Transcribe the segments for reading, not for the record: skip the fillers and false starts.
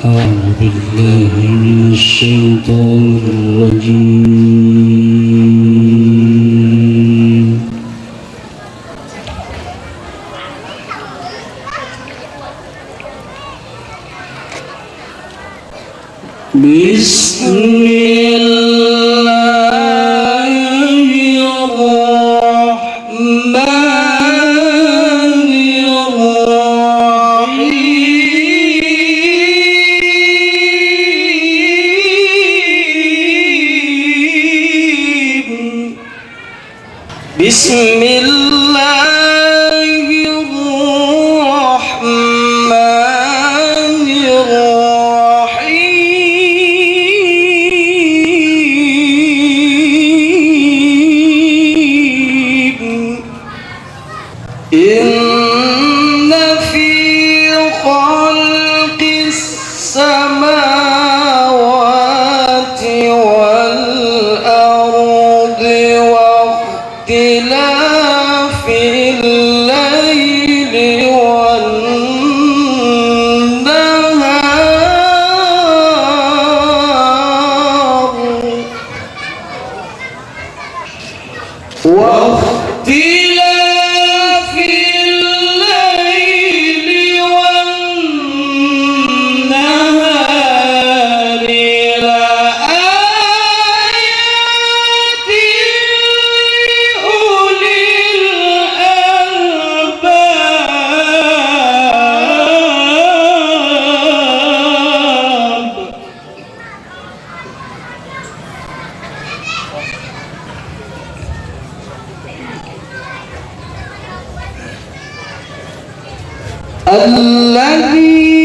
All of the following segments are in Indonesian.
أعوذ بالله من الشيطان الرجيم. بسم الله الرحمن الرحيم. بسم الله الرحمن الرحيم. إن في خلق السماوات والأرض واختلاف الليل والنهار واختلاف الليل والنهار لآيات لأولي الألباب. الذين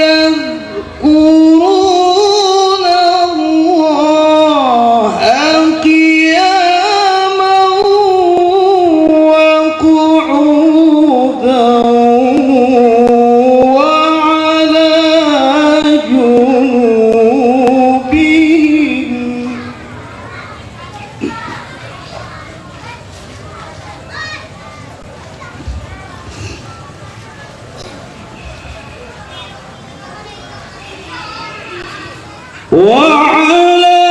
يذكرون الله قياما وقعودا وعلى جنوبهم. وعلى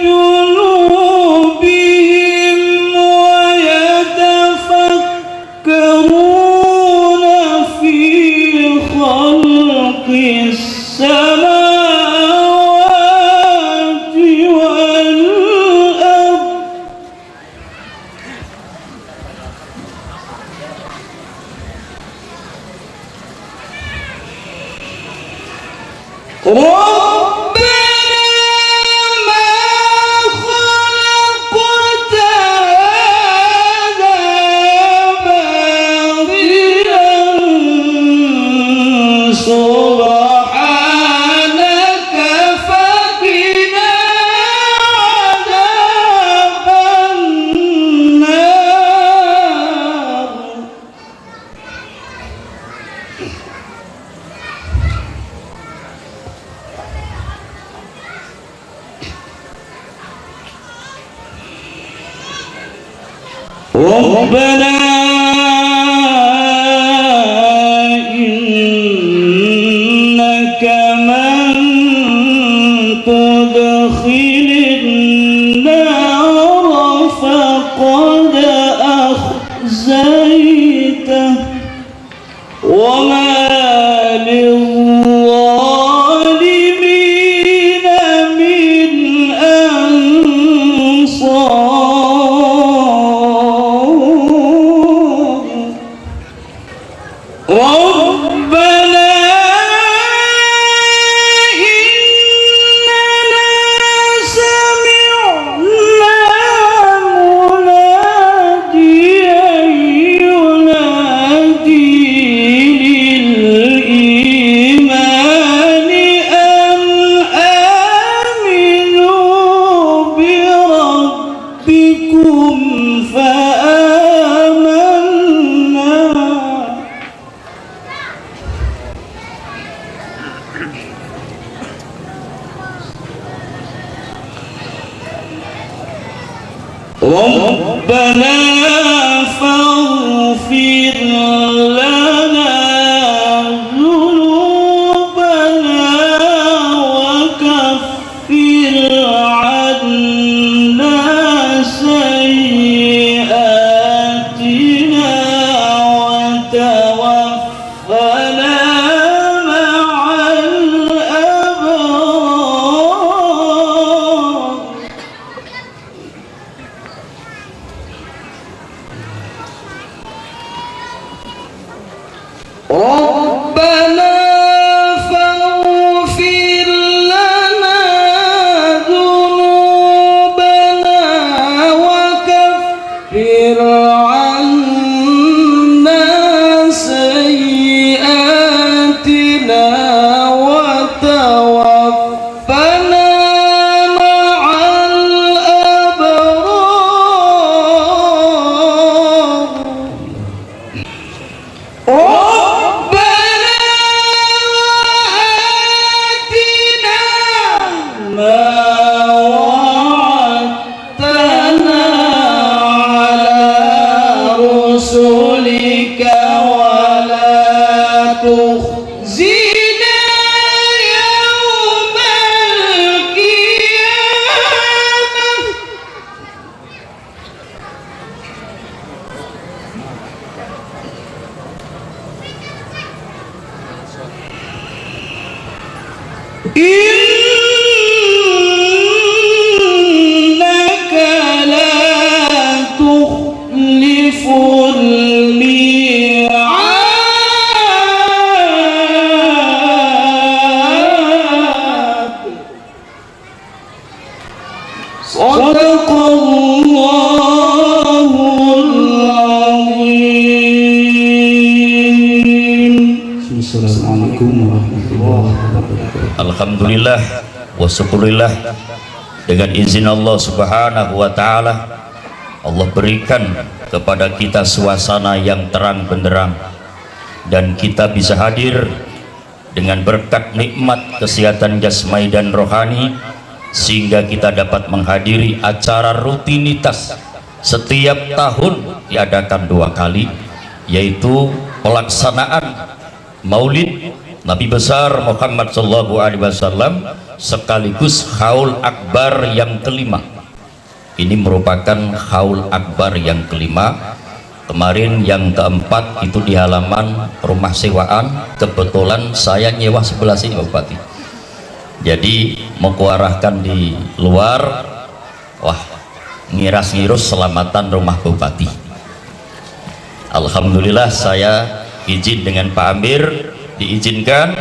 جنوبهم ويتفكرون في خلق السماوات والأرض سبحانك فقنا عذاب النار. ربنا إنك من تدخل النار فقد أخزيته وما للظالمين من أنصار. ربنا إننا سمعنا مناديا ينادي للإيمان أن آمنوا بربكم فآمنا. ربنا فاغفر لنا ذنوبنا innaka la tukhliful mi'ad. Sadaqallahul azim. Assalamualaikum warahmatullahi wabarakatuh. Alhamdulillah wa syukurillah, dengan izin Allah subhanahu wa ta'ala, Allah berikan kepada kita suasana yang terang benderang dan kita bisa hadir dengan berkat nikmat kesehatan jasmani dan rohani, sehingga kita dapat menghadiri acara rutinitas setiap tahun diadakan 2 kali, yaitu pelaksanaan Maulid Nabi besar Muhammad sallallahu alaihi wasallam sekaligus Haul Akbar yang kelima. Ini merupakan Haul Akbar yang kelima. Kemarin yang keempat itu di halaman rumah sewaan, kebetulan saya nyewa sebelah sini Pak Bupati. Jadi mau kuarahkan di luar, wah ngiras-ngirus selamatan rumah Bupati. Alhamdulillah saya izin dengan Pak Amir, diizinkan.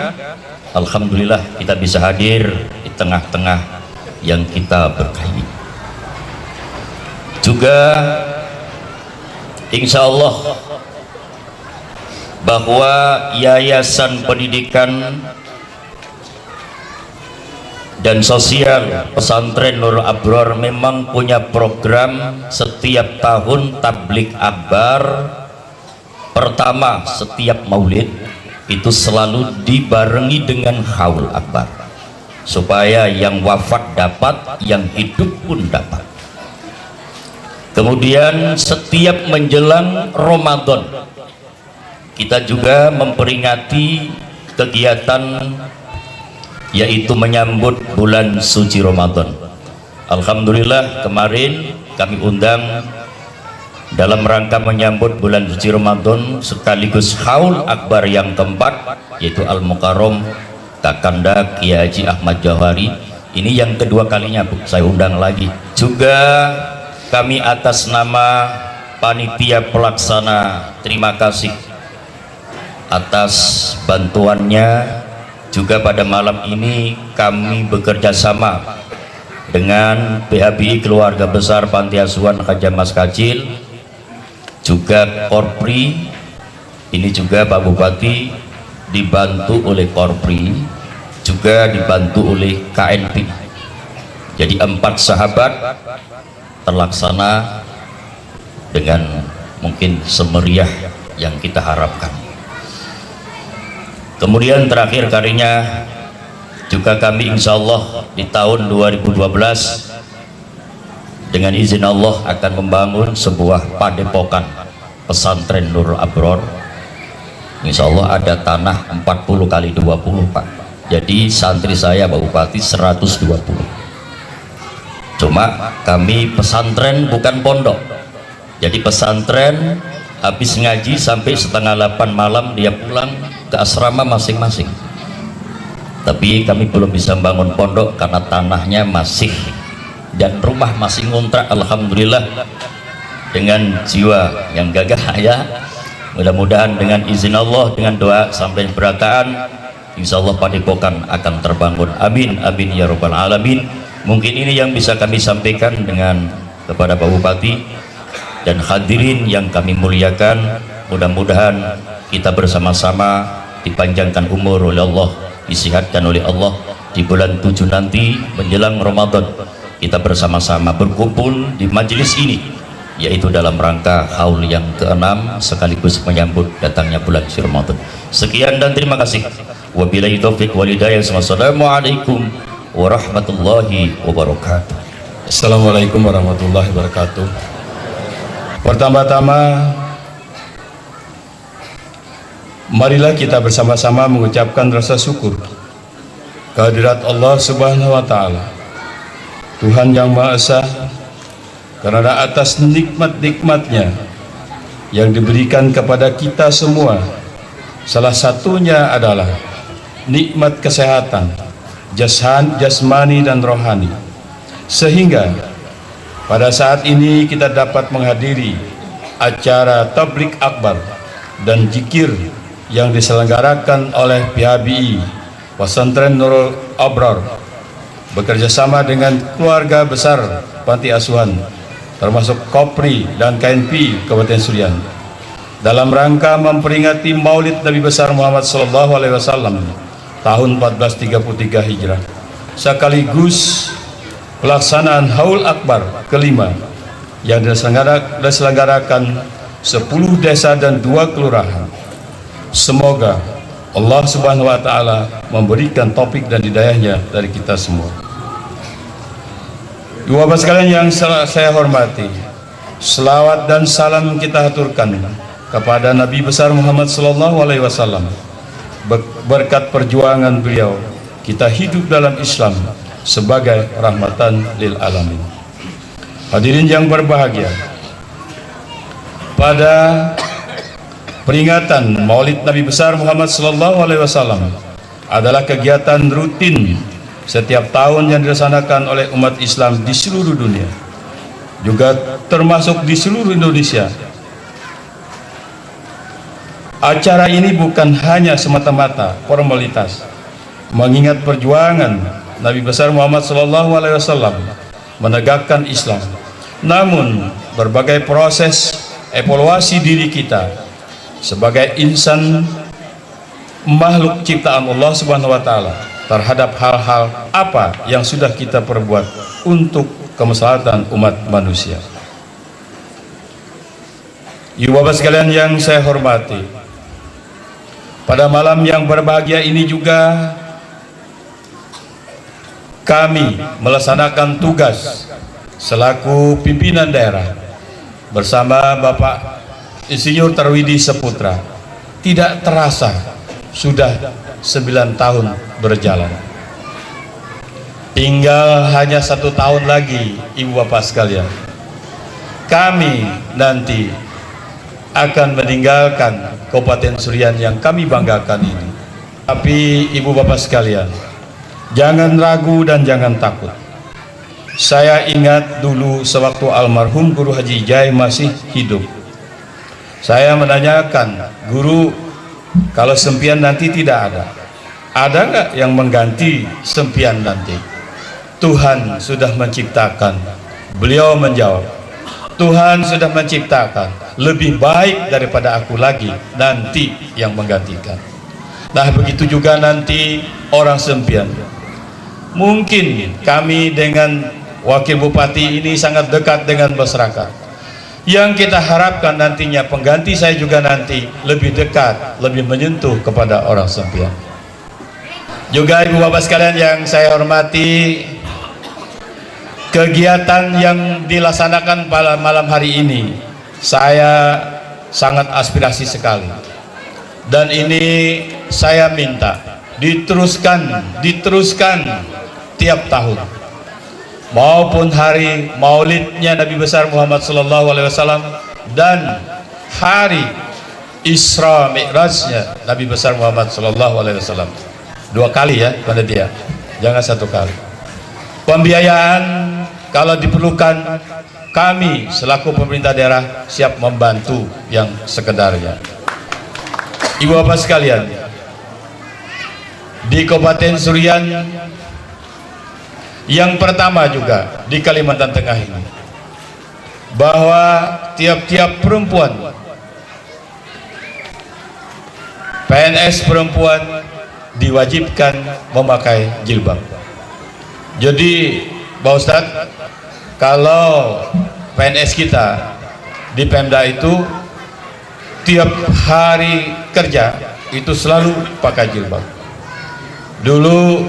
Alhamdulillah kita bisa hadir di tengah-tengah yang kita berkahi. Juga insya Allah bahwa Yayasan Pendidikan dan Sosial Pesantren Nurul Abror memang punya program setiap tahun tablik akbar. Pertama, setiap maulid itu selalu dibarengi dengan Haul Akbar, supaya yang wafat dapat, yang hidup pun dapat. Kemudian setiap menjelang Ramadan kita juga memperingati kegiatan, yaitu menyambut bulan suci Ramadan. Alhamdulillah kemarin kami undang dalam rangka menyambut bulan suci Ramadan sekaligus Haul Akbar yang keempat, yaitu Al-Mukarram Kakanda Kiai Haji Ahmad Jawhari. Ini yang kedua kalinya Bu, saya undang lagi. Juga kami atas nama panitia pelaksana terima kasih atas bantuannya. Juga pada malam ini kami bekerja sama dengan PHBI Keluarga Besar Panti Asuhan Haja Mas Kacil, juga Korpri. Ini juga Pak Bupati dibantu oleh Korpri, juga dibantu oleh KNP. Jadi 4 sahabat terlaksana dengan mungkin semeriah yang kita harapkan. Kemudian terakhir kalinya juga kami insya Allah di tahun 2012 dengan izin Allah akan membangun sebuah padepokan pesantren Nurul Abror. Insya Allah ada tanah 40 kali 20 Pak. Jadi santri saya Pak Bupati 120. Cuma kami pesantren bukan pondok. Jadi pesantren habis ngaji sampai setengah 8 malam dia pulang ke asrama masing-masing. Tapi kami belum bisa bangun pondok karena tanahnya masih dan rumah masih ngontrak. Alhamdulillah dengan jiwa yang gagah ya, mudah-mudahan dengan izin Allah, dengan doa sampai berataan, insya Allah padepokan akan terbangun. Amin amin ya rabbal alamin. Mungkin ini yang bisa kami sampaikan dengan kepada Pak Bupati dan hadirin yang kami muliakan. Mudah-mudahan kita bersama-sama dipanjangkan umur oleh Allah, disihatkan oleh Allah di bulan 7 nanti menjelang Ramadan. Kita bersama-sama berkumpul di majelis ini, yaitu dalam rangka haul yang ke-6 sekaligus menyambut datangnya bulan suci Ramadan. Sekian dan terima kasih. Wabillahi taufiq wal hidayah. Wassalamualaikum warahmatullahi wabarakatuh. Assalamualaikum warahmatullahi wabarakatuh. Pertama-tama marilah kita bersama-sama mengucapkan rasa syukur kehadirat Allah Subhanahu wa taala, Tuhan yang Maha Esa, karena atas nikmat-nikmatnya yang diberikan kepada kita semua. Salah satunya adalah nikmat kesehatan, jasmani dan rohani, sehingga pada saat ini kita dapat menghadiri acara tablik akbar dan zikir yang diselenggarakan oleh PHBI Pesantren Nurul Abrar bekerjasama dengan keluarga besar panti asuhan termasuk Kopri dan KNP Kabupaten Surian dalam rangka memperingati Maulid Nabi besar Muhammad SAW tahun 1433 Hijrah, sekaligus pelaksanaan Haul Akbar kelima yang diselenggarakan 10 desa dan 2 kelurahan. Semoga Allah Subhanahu wa Ta'ala memberikan taufik dan hidayahnya dari kita semua. Ibu bapak sekalian yang saya hormati, selawat dan salam kita haturkan kepada Nabi besar Muhammad SAW. Berkat perjuangan beliau, kita hidup dalam Islam sebagai rahmatan lil alamin. Hadirin yang berbahagia, pada peringatan Maulid Nabi besar Muhammad SAW adalah kegiatan rutin setiap tahun yang dilaksanakan oleh umat Islam di seluruh dunia, juga termasuk di seluruh Indonesia. Acara ini bukan hanya semata-mata formalitas mengingat perjuangan Nabi besar Muhammad SAW menegakkan Islam, namun berbagai proses evaluasi diri kita sebagai insan makhluk ciptaan Allah Subhanahu wa Ta'ala terhadap hal-hal apa yang sudah kita perbuat untuk kemaslahatan umat manusia. Ibu bapak sekalian yang saya hormati, pada malam yang berbahagia ini juga kami melaksanakan tugas selaku pimpinan daerah bersama Bapak Insinyur Tarwidi Seputra. Tidak terasa sudah 9 tahun berjalan, tinggal hanya 1 tahun lagi. Ibu bapak sekalian, kami nanti akan meninggalkan Kabupaten Surian yang kami banggakan ini. Tapi ibu bapak sekalian, jangan ragu dan jangan takut. Saya ingat dulu sewaktu almarhum Guru Haji Jai masih hidup, saya menanyakan, Guru, kalau sempian nanti tidak ada nggak yang mengganti sempian nanti? Tuhan sudah menciptakan. Beliau menjawab, Tuhan sudah menciptakan, lebih baik daripada aku lagi nanti yang menggantikan. Nah begitu juga nanti orang sempian. Mungkin kami dengan Wakil Bupati ini sangat dekat dengan masyarakat. Yang kita harapkan nantinya pengganti saya juga nanti lebih dekat, lebih menyentuh kepada orang sempian. Juga ibu bapak sekalian yang saya hormati, kegiatan yang dilaksanakan pada malam hari ini saya sangat aspirasi sekali, dan ini saya minta diteruskan tiap tahun, maupun hari maulidnya Nabi besar Muhammad SAW dan hari Isra Mi'rajnya Nabi besar Muhammad SAW. 2 kali ya panitia, jangan 1 kali. Pembiayaan kalau diperlukan, kami selaku pemerintah daerah siap membantu yang sekedarnya. Ibu bapak sekalian, di Kabupaten Surian yang pertama juga di Kalimantan Tengah ini, bahwa tiap-tiap perempuan PNS perempuan diwajibkan memakai jilbab. Jadi Pak Ustadz, kalau PNS kita di Pemda itu tiap hari kerja itu selalu pakai jilbab. Dulu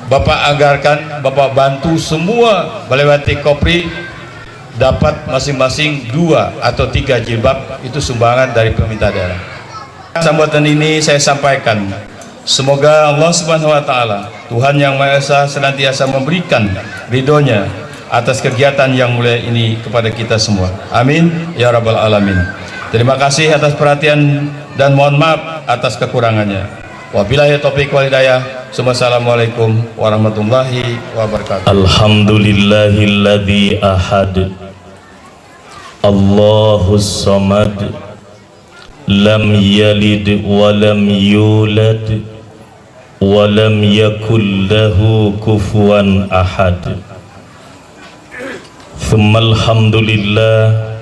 Bapak anggarkan, Bapak bantu semua melewati Kopri dapat masing-masing 2 atau 3 jilbab, itu sumbangan dari pemerintah daerah. Sambutan ini saya sampaikan, semoga Allah Subhanahu wa Ta'ala, Tuhan yang Maha Esa, senantiasa memberikan ridhonya atas kegiatan yang mulia ini kepada kita semua. Amin ya rabbal alamin. Terima kasih atas perhatian dan mohon maaf atas kekurangannya. Wabillahi taufiq wal hidayah. Assalamualaikum warahmatullahi wabarakatuh. Alhamdulillahilladzi ahad Allahus samad lam yalid wa lam yulad wa lam yakul lahu kufuwan ahad. Tsummal hamdulillah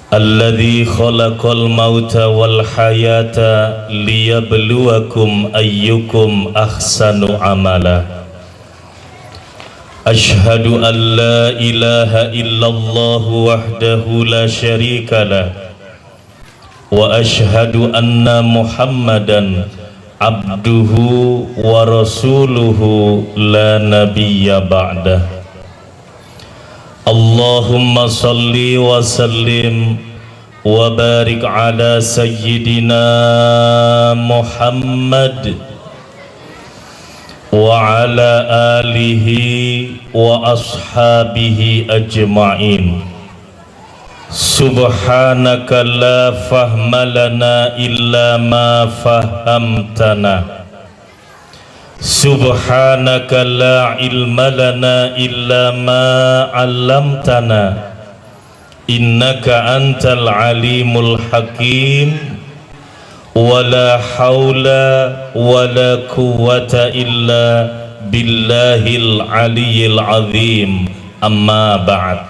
alladzi khalaqal mauta wal hayata liyabluwakum ayyukum ahsanu amala. Ashhadu an la ilaha illallah wahdahu la syarika lah wa ashhadu anna Muhammadan abduhu wa rasuluhu la nabiyya ba'dah. Allahumma salli wa sallim wa barik ala sayyidina Muhammad wa ala alihi wa ashabihi ajma'in. Subhanaka la fahma lana illa ma fahamtana. Subhanaka la ilma lana illa ma 'allamtana. Innaka antal alimul hakim. Wala haula wala quwwata illa billahil aliyyil azim. Amma ba'd.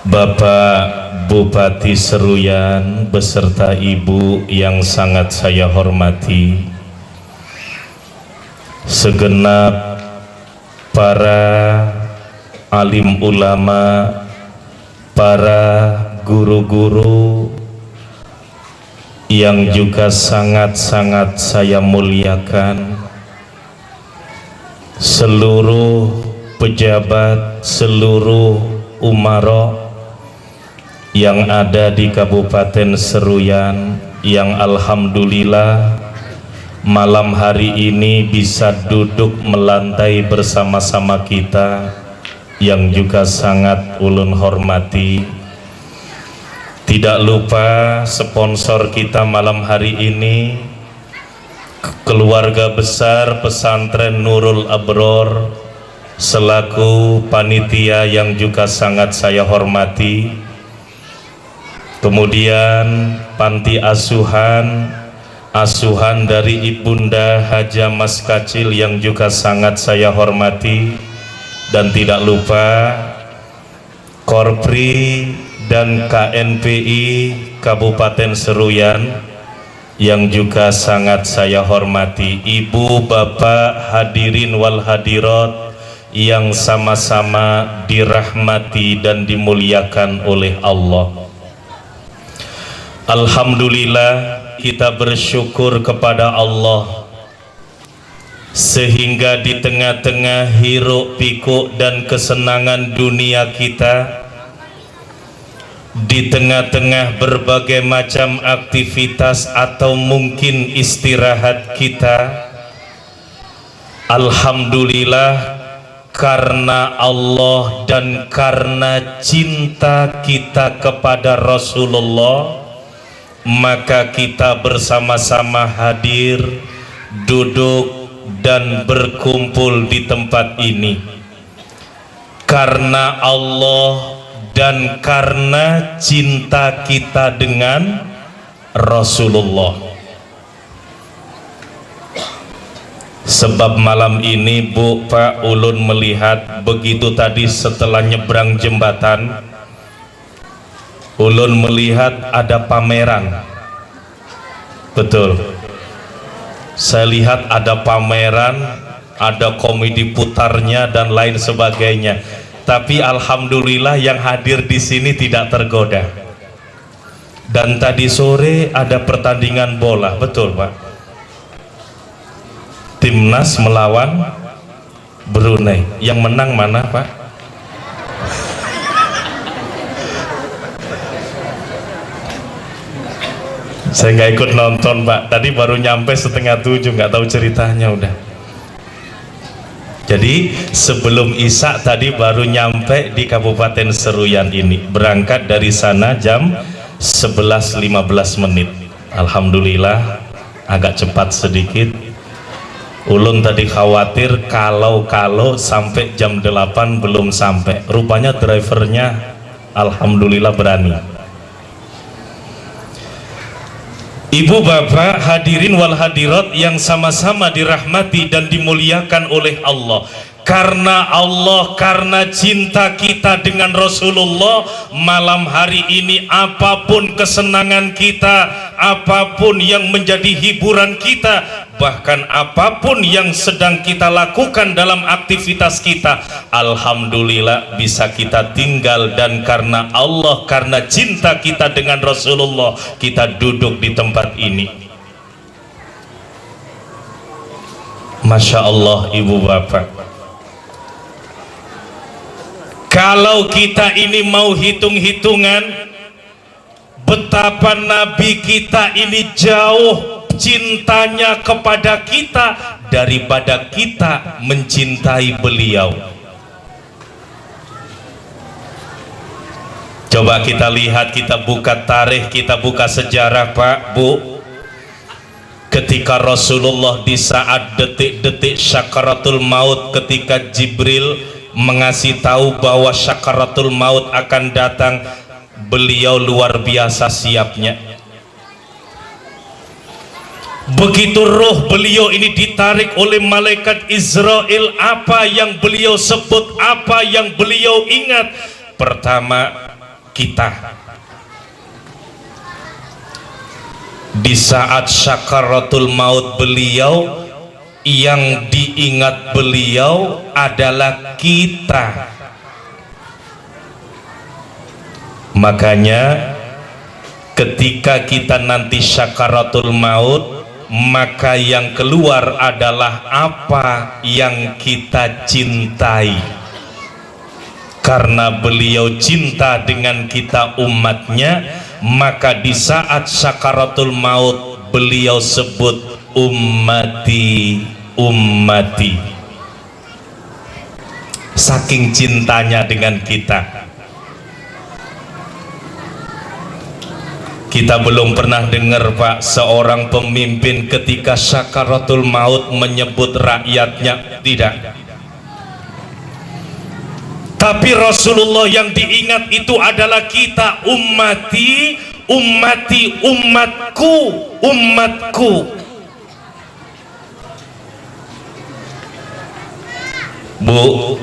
Bapak Bupati Seruyan beserta Ibu yang sangat saya hormati, segenap para alim ulama, para guru-guru yang juga sangat-sangat saya muliakan, seluruh pejabat, seluruh umara yang ada di Kabupaten Seruyan, yang alhamdulillah malam hari ini bisa duduk melantai bersama-sama kita, yang juga sangat ulun hormati. Tidak lupa sponsor kita malam hari ini, keluarga besar pesantren Nurul Abror, selaku panitia yang juga sangat saya hormati. Kemudian panti asuhan dari Ibunda Haja Mas Kacil yang juga sangat saya hormati. Dan tidak lupa Korpri dan KNPI Kabupaten Seruyan yang juga sangat saya hormati. Ibu, bapak, hadirin wal hadirat yang sama-sama dirahmati dan dimuliakan oleh Allah. Alhamdulillah, kita bersyukur kepada Allah sehingga di tengah-tengah hiruk pikuk dan kesenangan dunia kita, di tengah-tengah berbagai macam aktivitas atau mungkin istirahat kita, alhamdulillah, karena Allah dan karena cinta kita kepada Rasulullah, maka kita bersama-sama hadir, duduk dan berkumpul di tempat ini karena Allah dan karena cinta kita dengan Rasulullah. Sebab malam ini Bu, Pak, ulun melihat begitu tadi setelah nyebrang jembatan, ulun melihat ada pameran. Betul, saya lihat ada pameran, ada komedi putarnya dan lain sebagainya. Tapi alhamdulillah yang hadir di sini tidak tergoda. Dan tadi sore ada pertandingan bola, betul Pak? Timnas melawan Brunei. Yang menang mana Pak? Saya nggak ikut nonton Pak, tadi baru nyampe 6:30, nggak tahu ceritanya udah. Jadi sebelum Isya tadi baru nyampe di Kabupaten Seruyan ini, berangkat dari sana jam 11.15 menit. Alhamdulillah agak cepat sedikit. Ulun tadi khawatir kalau sampai jam 8 belum sampai. Rupanya drivernya alhamdulillah berani. Ibu bapak hadirin wal hadirat yang sama-sama dirahmati dan dimuliakan oleh Allah. Karena Allah, karena cinta kita dengan Rasulullah, malam hari ini apapun kesenangan kita, apapun yang menjadi hiburan kita, bahkan apapun yang sedang kita lakukan dalam aktivitas kita, alhamdulillah bisa kita tinggal. Dan karena Allah, karena cinta kita dengan Rasulullah, kita duduk di tempat ini. Masya Allah ibu bapak, kalau kita ini mau hitung-hitungan betapa Nabi kita ini jauh cintanya kepada kita daripada kita mencintai beliau. Coba kita lihat, kita buka tarikh, kita buka sejarah Pak, Bu. Ketika Rasulullah di saat detik-detik syakaratul maut, ketika Jibril mengasih tahu bahwa syakaratul maut akan datang, beliau luar biasa siapnya. Begitu roh beliau ini ditarik oleh malaikat Israel, apa yang beliau sebut, apa yang beliau ingat? Pertama, kita. Di saat syakaratul maut beliau, yang diingat beliau adalah kita. Makanya ketika kita nanti syakaratul maut, maka yang keluar adalah apa yang kita cintai. Karena beliau cinta dengan kita umatnya, maka di saat syakaratul maut beliau sebut ummati, ummati. Saking cintanya dengan kita. Kita belum pernah dengar Pak, seorang pemimpin ketika syakaratul maut menyebut rakyatnya, tidak. Tapi Rasulullah yang diingat itu adalah kita, ummati, ummati, umatku, umatku. Bu,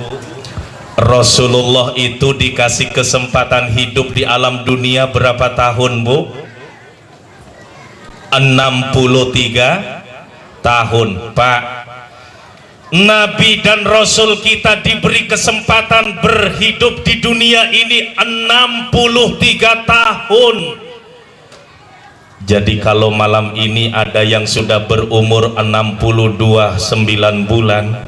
Rasulullah itu dikasih kesempatan hidup di alam dunia berapa tahun Bu? 63 tahun Pak. Nabi dan Rasul kita diberi kesempatan berhidup di dunia ini 63 tahun. Jadi kalau malam ini ada yang sudah berumur 62 9 bulan,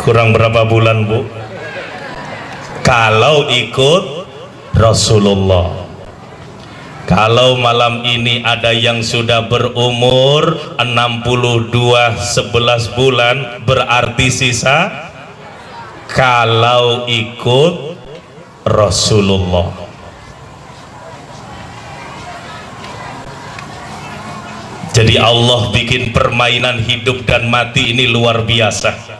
kurang berapa bulan Bu? Kalau ikut Rasulullah. Kalau malam ini ada yang sudah berumur 62 11 bulan, berarti sisa kalau ikut Rasulullah. Jadi Allah bikin permainan hidup dan mati ini luar biasa.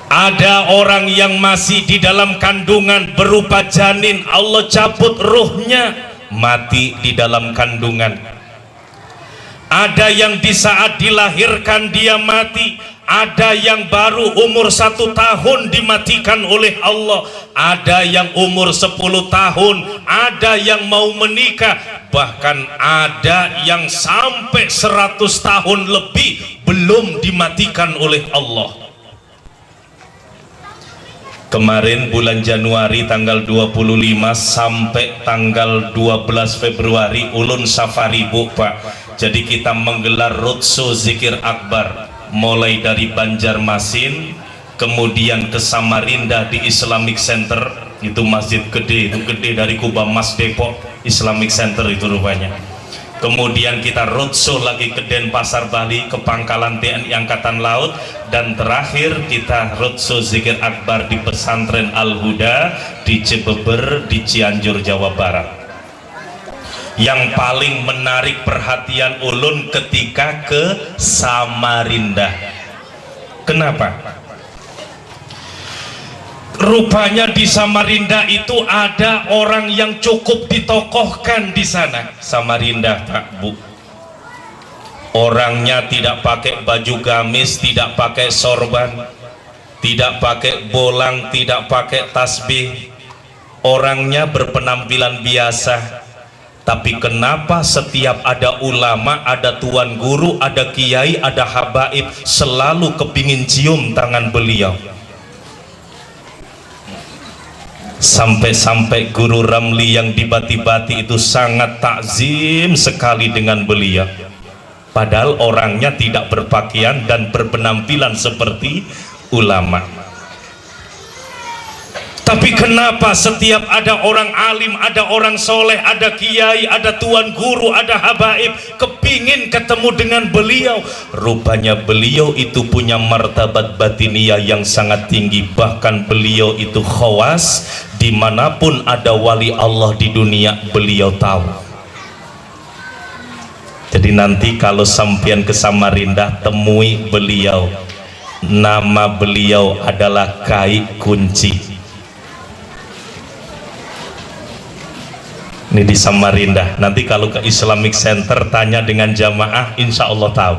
Ada orang yang masih di dalam kandungan berupa janin, Allah cabut ruhnya, mati di dalam kandungan. Ada yang di saat dilahirkan dia mati. Ada yang baru umur 1 tahun dimatikan oleh Allah. Ada yang umur 10 tahun. Ada yang mau menikah. Bahkan ada yang sampai 100 tahun lebih belum dimatikan oleh Allah. Kemarin bulan Januari tanggal 25 sampai tanggal 12 Februari ulun safari Bu Pak. Jadi kita menggelar roadshow zikir akbar, mulai dari Banjarmasin kemudian ke Samarinda di Islamic Center, itu masjid gede, itu gede dari Kuba Mas Depok, Islamic Center itu rupanya. Kemudian kita roadshow lagi ke Denpasar Bali, ke Pangkalan TNI Angkatan Laut, dan terakhir kita roadshow zikir akbar di pesantren Al Huda di Cibeber di Cianjur Jawa Barat. yang paling menarik perhatian ulun ketika ke Samarinda. Kenapa? Rupanya di Samarinda itu ada orang yang cukup ditokohkan di sana. Samarinda, Pak, Bu. Orangnya tidak pakai baju gamis, tidak pakai sorban, tidak pakai bolang, tidak pakai tasbih. Orangnya berpenampilan biasa. Tapi kenapa setiap ada ulama, ada tuan guru, ada kiai, ada habaib, selalu kepingin cium tangan beliau? Sampai-sampai Guru Ramli yang di Bati-Bati itu sangat takzim sekali dengan beliau. Padahal orangnya tidak berpakaian dan berpenampilan seperti ulama. Tapi kenapa setiap ada orang alim, ada orang soleh, ada kiai, ada tuan guru, ada habaib, kepingin ketemu dengan beliau? Rupanya beliau itu punya martabat batiniyah yang sangat tinggi. Bahkan beliau itu khawas, dimanapun ada wali Allah di dunia beliau tahu. Jadi nanti kalau sampean ke Samarinda, temui beliau. Nama beliau adalah Kai Kunci. Ini di Samarinda. Nanti kalau ke Islamic Center tanya dengan jamaah, insya Allah tahu.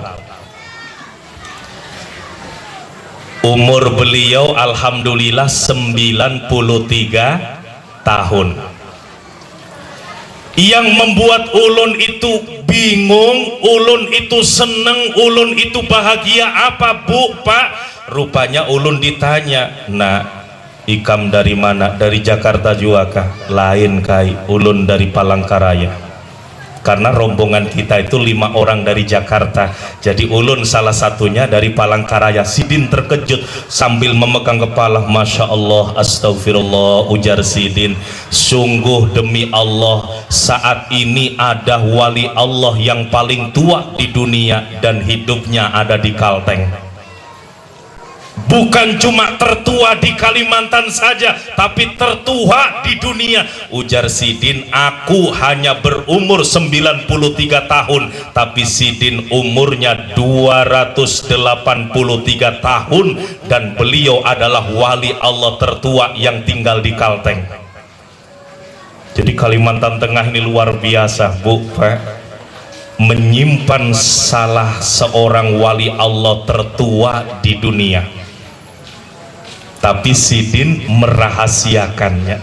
Umur beliau alhamdulillah 93 tahun. Yang membuat ulun itu bingung, ulun itu seneng, ulun itu bahagia apa, Bu, Pak? Rupanya ulun ditanya, "Nah, ikam dari mana?" "Dari Jakarta juga kah?" "Lain kai, ulun dari Palangkaraya." Karena rombongan kita itu 5 orang dari Jakarta, jadi ulun salah satunya dari Palangkaraya. Sidin terkejut sambil memegang kepala. "Masya Allah, astagfirullah," ujar Sidin. "Sungguh demi Allah, saat ini ada wali Allah yang paling tua di dunia dan hidupnya ada di Kalteng. Bukan cuma tertua di Kalimantan saja, tapi tertua di dunia," ujar Sidin. "Aku hanya berumur 93 tahun, tapi Sidin umurnya 283 tahun dan beliau adalah wali Allah tertua yang tinggal di Kalteng." Jadi Kalimantan Tengah ini luar biasa, Bu, Pak, menyimpan salah seorang wali Allah tertua di dunia. Tapi Sidin merahasiakannya.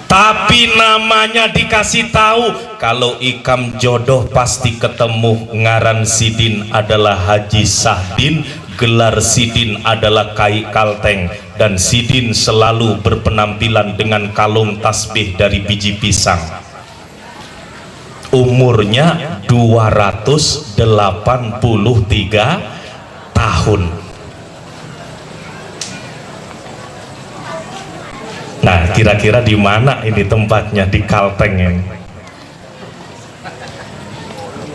Tapi namanya dikasih tahu. Kalau ikam jodoh pasti ketemu. Ngaran Sidin adalah Haji Sahdin, gelar Sidin adalah Kai Kalteng, dan Sidin selalu berpenampilan dengan kalung tasbih dari biji pisang. Umurnya 283 tahun. Nah, kira-kira di mana ini tempatnya? Di Kalteng ini.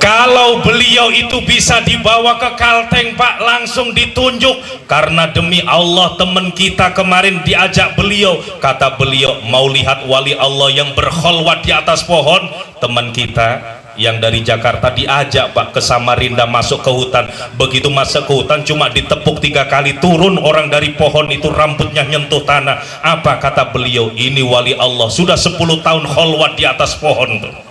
Kalau beliau itu bisa dibawa ke Kalteng, Pak, langsung ditunjuk. Karena demi Allah, teman kita kemarin diajak beliau, kata beliau mau lihat wali Allah yang berkholwat di atas pohon. Teman kita yang dari Jakarta diajak, Pak, ke Samarinda, masuk ke hutan. Begitu masuk ke hutan cuma ditepuk 3 kali, turun orang dari pohon itu rambutnya nyentuh tanah. Apa kata beliau? "Ini wali Allah, sudah 10 tahun kholwat di atas pohon tuh.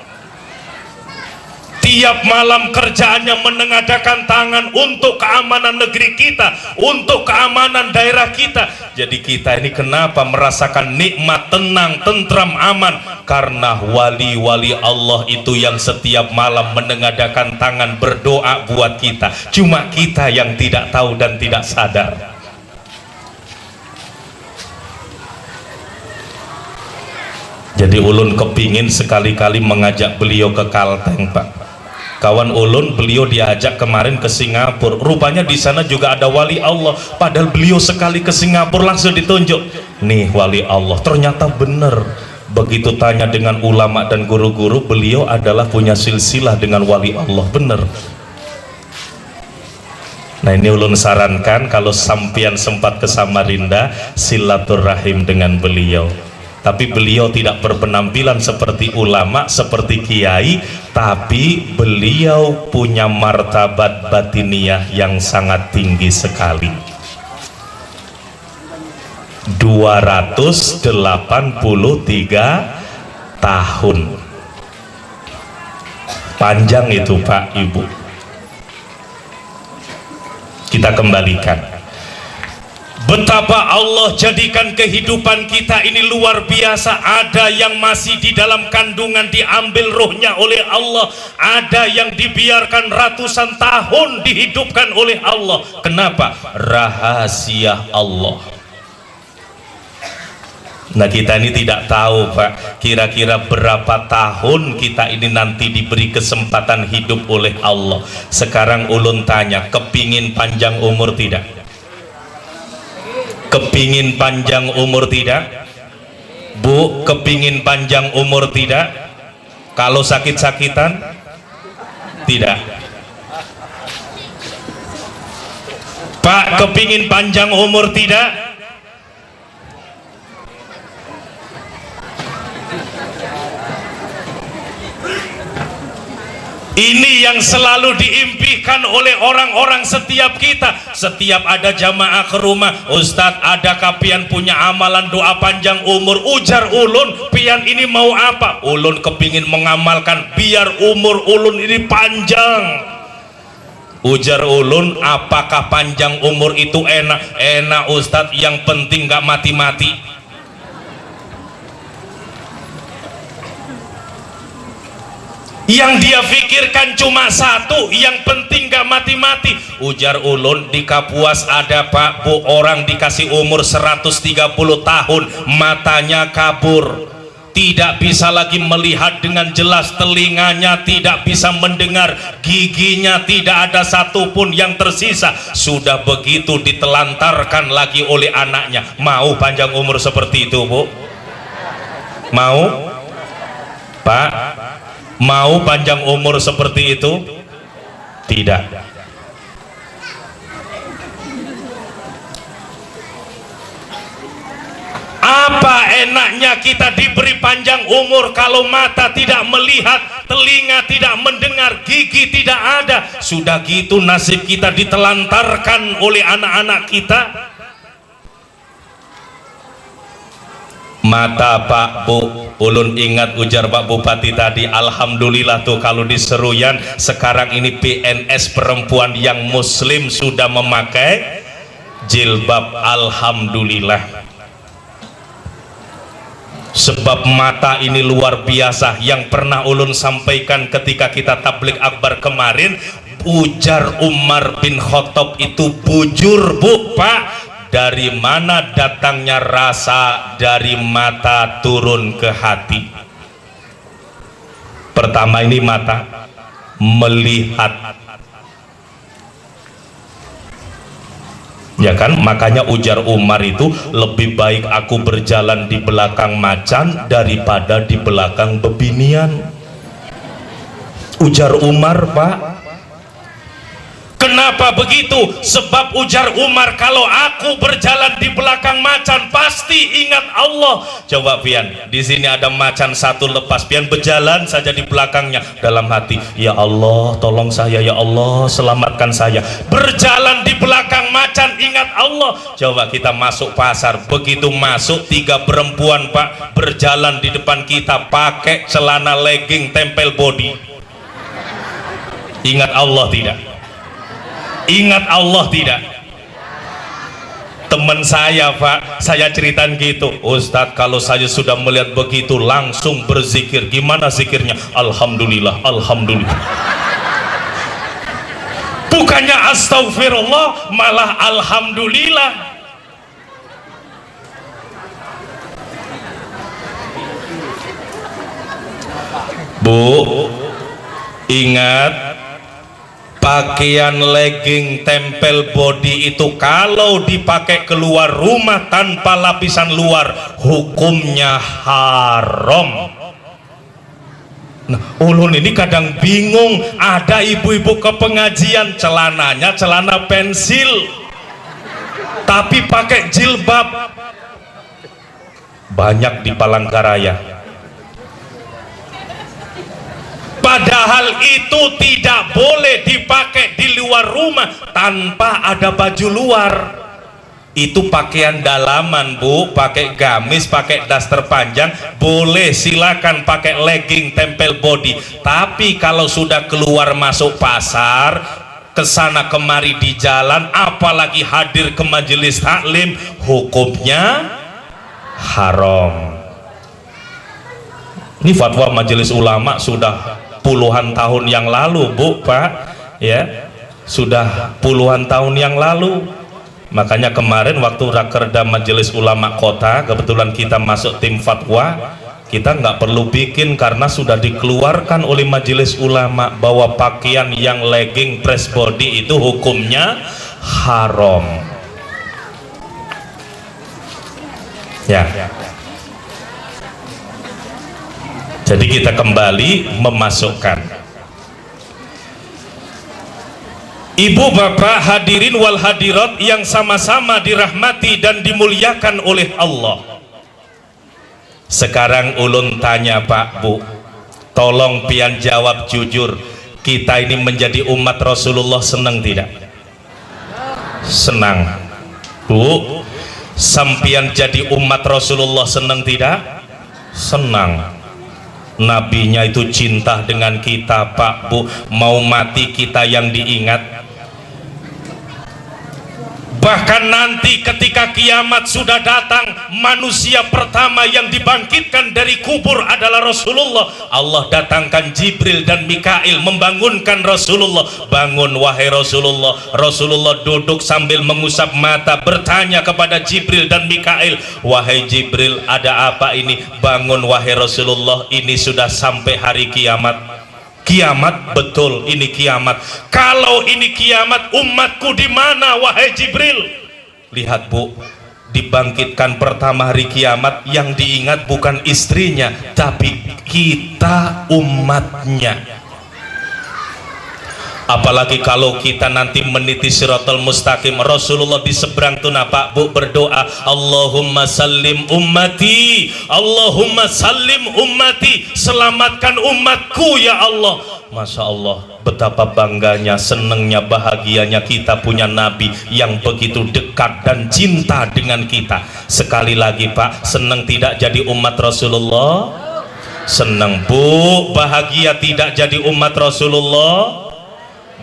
Tiap malam kerjaannya menengadahkan tangan untuk keamanan negeri kita, untuk keamanan daerah kita." Jadi kita ini kenapa merasakan nikmat, tenang, tentram, aman? Karena wali-wali Allah itu yang setiap malam menengadahkan tangan berdoa buat kita. Cuma kita yang tidak tahu dan tidak sadar. Jadi ulun kepingin sekali-kali mengajak beliau ke Kalteng, Pak. Kawan ulun, beliau diajak kemarin ke Singapura. Rupanya di sana juga ada wali Allah. Padahal beliau sekali ke Singapura langsung ditunjuk, "Nih wali Allah." Ternyata benar. Begitu tanya dengan ulama dan guru-guru, beliau adalah punya silsilah dengan wali Allah. Benar. Nah, ini ulun sarankan kalau sampian sempat ke Samarinda, silaturahim dengan beliau. tapi beliau tidak berpenampilan seperti ulama, seperti kiai, tapi beliau punya martabat batiniah yang sangat tinggi sekali. 283 tahun panjang itu Pak Ibu. Kita kembalikan betapa Allah jadikan kehidupan kita ini luar biasa. Ada yang masih di dalam kandungan diambil rohnya oleh Allah, ada yang dibiarkan ratusan tahun dihidupkan oleh Allah. Kenapa? Rahasia Allah. Nah, kita ini tidak tahu Pak, kira-kira berapa tahun kita ini nanti diberi kesempatan hidup oleh Allah. Sekarang ulun tanya, kepingin panjang umur tidak? Kepingin panjang umur tidak? Bu, kepingin panjang umur tidak? Kalau sakit-sakitan? Tidak. Pak, kepingin panjang umur tidak? Ini yang selalu diimpikan oleh orang-orang setiap kita. Setiap ada jamaah ke rumah, Ustadz, adakah pian punya amalan doa panjang umur? Ujar ulun, pian ini mau apa? Ulun kepingin mengamalkan biar umur ulun ini panjang. Ujar ulun, apakah panjang umur itu enak? Enak Ustadz, yang penting gak mati-mati. Yang dia pikirkan cuma satu, yang penting gak mati-mati. Ujar ulun, di Kapuas ada Pak Bu, orang dikasih umur 130 tahun, matanya kabur, tidak bisa lagi melihat dengan jelas, telinganya tidak bisa mendengar, giginya tidak ada satupun yang tersisa. Sudah begitu ditelantarkan lagi oleh anaknya. Mau panjang umur seperti itu Bu? Mau? Pak? Mau panjang umur seperti itu? Tidak. Apa enaknya kita diberi panjang umur kalau mata tidak melihat, telinga tidak mendengar, gigi tidak ada? Sudah gitu nasib kita ditelantarkan oleh anak-anak kita. Mata Pak Bu, ulun ingat ujar Pak Bupati tadi, alhamdulillah tuh kalau di Seruyan sekarang ini PNS perempuan yang muslim sudah memakai jilbab, alhamdulillah. Sebab mata ini luar biasa. Yang pernah ulun sampaikan ketika kita tabligh akbar kemarin, ujar Umar bin Khattab itu bujur Bu Pak. Dari mana datangnya rasa dari mata turun ke hati? Pertama ini mata melihat, ya kan? Makanya ujar Umar itu, lebih baik aku berjalan di belakang macan daripada di belakang bebinian. Ujar Umar Pak. Kenapa begitu? Sebab ujar Umar, kalau aku berjalan di belakang macan pasti ingat Allah. Coba pian, di sini ada macan satu lepas, pian berjalan saja di belakangnya, dalam hati, ya Allah tolong saya, ya Allah selamatkan saya. Berjalan di belakang macan ingat Allah. Coba kita masuk pasar, begitu masuk 3 perempuan Pak berjalan di depan kita pakai celana legging tempel body. Ingat Allah tidak? Ingat Allah tidak? Teman saya Pak, saya ceritain gitu, Ustadz kalau saya sudah melihat begitu langsung berzikir. Gimana zikirnya? Alhamdulillah, Alhamdulillah. Bukannya astagfirullah, malah Alhamdulillah. Bu, ingat, pakaian legging tempel body itu kalau dipakai keluar rumah tanpa lapisan luar, hukumnya haram. Nah, ulun ini kadang bingung, ada ibu-ibu ke pengajian celananya celana pensil tapi pakai jilbab. banyak di Palangkaraya. Padahal itu tidak boleh dipakai di luar rumah tanpa ada baju luar. Itu pakaian dalaman, Bu, pakai gamis, pakai daster panjang boleh, silakan pakai legging tempel body. Tapi kalau sudah keluar masuk pasar, kesana kemari di jalan, apalagi hadir ke majelis taklim, hukumnya haram. Ini fatwa majelis ulama sudah puluhan tahun yang lalu, Bu, Pak, ya, sudah puluhan tahun yang lalu. Makanya kemarin waktu rakerda majelis ulama kota, kebetulan kita masuk tim fatwa, kita nggak perlu bikin karena sudah dikeluarkan oleh majelis ulama bahwa pakaian yang legging press body itu hukumnya haram. Ya. Jadi kita kembali memasukkan. Ibu bapak hadirin wal hadirat yang sama-sama dirahmati dan dimuliakan oleh Allah. Sekarang ulun tanya Pak Bu, tolong pian jawab jujur, kita ini menjadi umat Rasulullah senang tidak? Senang. Bu, sampian jadi umat Rasulullah senang tidak? Senang. Nabinya itu cinta dengan kita Pak Bu, mau mati kita yang diingat. Bahkan nanti ketika kiamat sudah datang, manusia pertama yang dibangkitkan dari kubur adalah Rasulullah. Allah datangkan Jibril dan Mikail membangunkan Rasulullah. Bangun wahai Rasulullah. Rasulullah duduk sambil mengusap mata, bertanya kepada Jibril dan Mikail, wahai Jibril, ada apa ini? Bangun wahai Rasulullah, ini sudah sampai hari kiamat. Kiamat, betul, ini kiamat. Kalau ini kiamat, umatku di mana wahai Jibril? Lihat Bu, dibangkitkan pertama hari kiamat, yang diingat bukan istrinya tapi kita umatnya. Apalagi kalau kita nanti meniti Siratal Mustaqim, Rasulullah di seberang tuh Pak Bu berdoa, Allahumma sallim ummati, Allahumma sallim ummati, selamatkan umatku ya Allah. Masya Allah, betapa bangganya, senangnya, bahagianya kita punya Nabi yang begitu dekat dan cinta dengan kita. Sekali lagi Pak, senang tidak jadi umat Rasulullah? Senang Bu. Bahagia tidak jadi umat Rasulullah?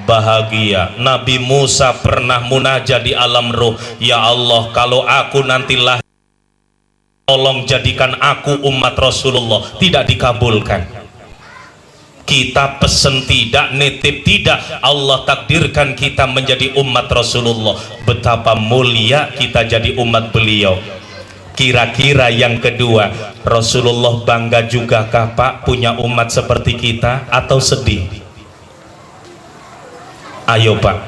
Bahagia. Nabi Musa pernah munajat di alam ruh, ya Allah, kalau aku nanti lahir, tolong jadikan aku umat Rasulullah. Tidak dikabulkan. Kita pesen tidak, nitip tidak, Allah takdirkan kita menjadi umat Rasulullah. Betapa mulia kita jadi umat beliau. Kira-kira yang kedua, Rasulullah bangga juga kah Pak punya umat seperti kita atau sedih? Ayo Pak,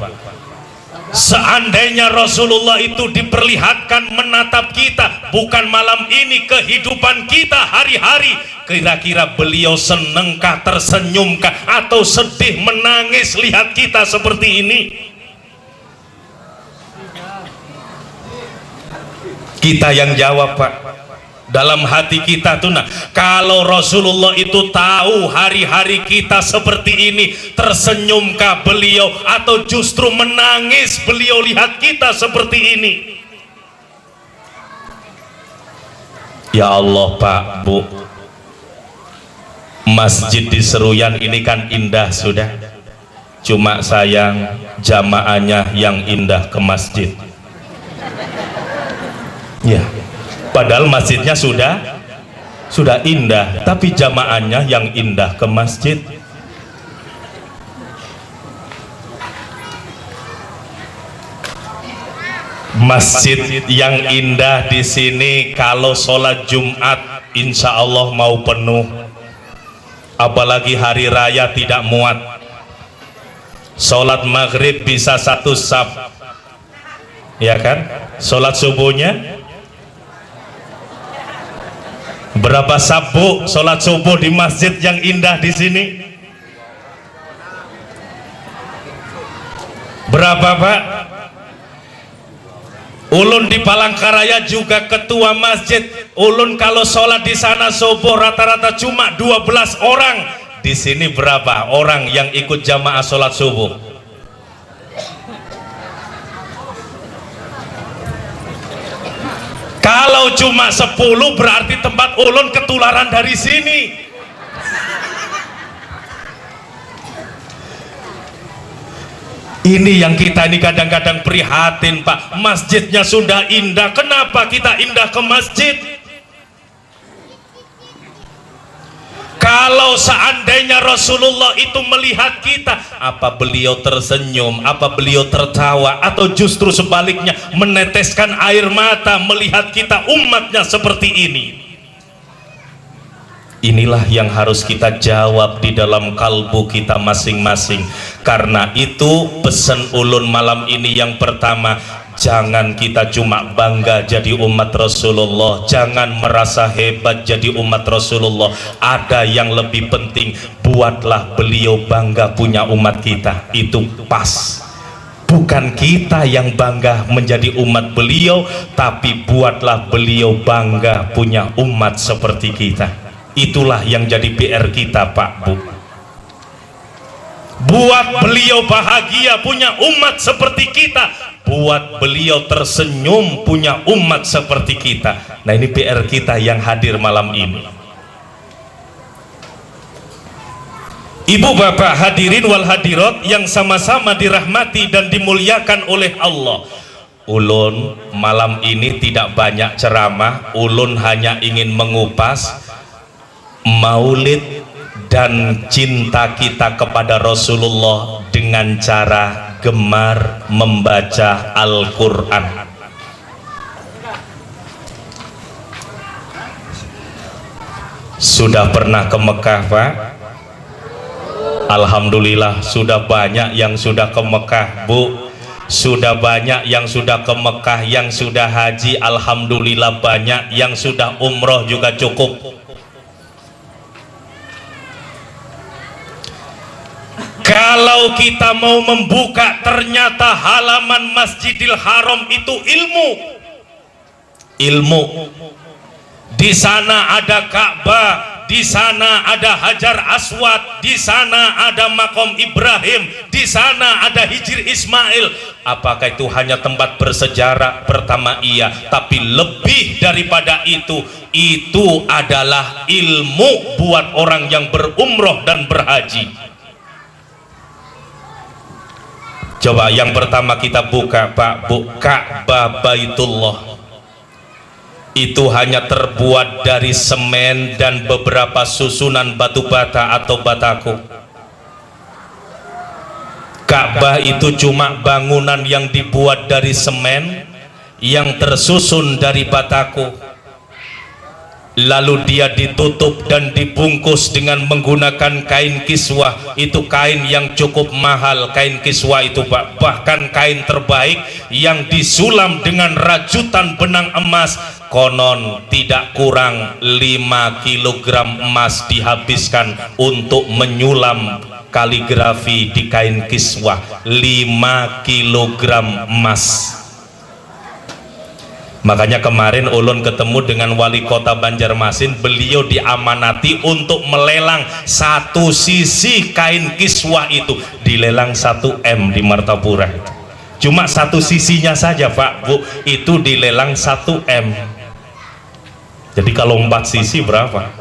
seandainya Rasulullah itu diperlihatkan menatap kita, bukan malam ini, kehidupan kita hari-hari, kira-kira beliau senengkah, tersenyumkah, atau sedih, menangis lihat kita seperti ini? Kita yang jawab Pak. Dalam hati kita tuh, nah, kalau Rasulullah itu tahu hari-hari kita seperti ini, tersenyumkah beliau atau justru menangis beliau lihat kita seperti ini? Ya Allah Pak Bu, masjid di Seruyan ini kan indah sudah, cuma sayang jamaahnya yang indah ke masjid. Ya, padahal masjidnya sudah indah, tapi jamaahnya yang indah ke masjid. Masjid yang indah di sini kalau sholat Jumat insya Allah mau penuh, apalagi hari raya tidak muat. Sholat maghrib bisa satu saf, ya kan? Sholat subuhnya berapa saf Bu? Sholat subuh di masjid yang indah di sini berapa Pak? Ulun di Palangkaraya juga ketua masjid. Ulun kalau sholat di sana subuh rata-rata cuma 12 orang. Di sini berapa orang yang ikut jamaah sholat subuh? Kalau cuma 10 berarti tempat ulun ketularan dari sini. Ini yang kita ini kadang-kadang prihatin, Pak. Masjidnya sudah indah, kenapa kita indah ke masjid? Kalau seandainya Rasulullah itu melihat kita, apa beliau tersenyum, apa beliau tertawa, atau justru sebaliknya meneteskan air mata melihat kita umatnya seperti ini? Inilah yang harus kita jawab di dalam kalbu kita masing-masing. Karena itu pesan ulun malam ini yang pertama, jangan kita cuma bangga jadi umat Rasulullah, jangan merasa hebat jadi umat Rasulullah. Ada yang lebih penting, buatlah beliau bangga punya umat kita. Itu pas. Bukan kita yang bangga menjadi umat beliau, tapi buatlah beliau bangga punya umat seperti kita. Itulah yang jadi PR kita, Pak, Bu. Buat beliau bahagia punya umat seperti kita, buat beliau tersenyum punya umat seperti kita. Nah, ini PR kita yang hadir malam ini. Ibu bapak hadirin wal hadirat yang sama-sama dirahmati dan dimuliakan oleh Allah. Ulun malam ini tidak banyak ceramah, ulun hanya ingin mengupas maulid dan cinta kita kepada Rasulullah dengan cara gemar membaca Al-Quran. Sudah pernah ke Mekah, Pak? Alhamdulillah sudah banyak yang sudah ke Mekah, Bu. Sudah banyak yang sudah ke Mekah, yang sudah haji, alhamdulillah banyak, yang sudah umroh juga cukup. Kalau kita mau membuka, ternyata halaman Masjidil Haram itu ilmu. Di sana ada Ka'bah, di sana ada Hajar Aswad, di sana ada Makom Ibrahim, di sana ada Hijr Ismail. Apakah itu hanya tempat bersejarah? Pertama iya, tapi lebih daripada itu adalah ilmu buat orang yang berumroh dan berhaji. Coba yang pertama kita buka, Pak, Bu, Ka'bah Baitullah. Itu hanya terbuat dari semen dan beberapa susunan batu bata atau bataku. Ka'bah itu cuma bangunan yang dibuat dari semen yang tersusun dari bataku. Lalu dia ditutup dan dibungkus dengan menggunakan kain kiswah. Itu kain yang cukup mahal, kain kiswah itu, Pak. Bahkan kain terbaik yang disulam dengan rajutan benang emas. Konon tidak kurang 5 kg emas dihabiskan untuk menyulam kaligrafi di kain kiswah. 5 kg emas. Makanya kemarin ulun ketemu dengan wali kota Banjarmasin, beliau diamanati untuk melelang satu sisi kain kiswah itu, dilelang 1 M di Martapura. Cuma satu sisinya saja, Pak, Bu, itu dilelang 1 M. Jadi kalau 4 sisi berapa?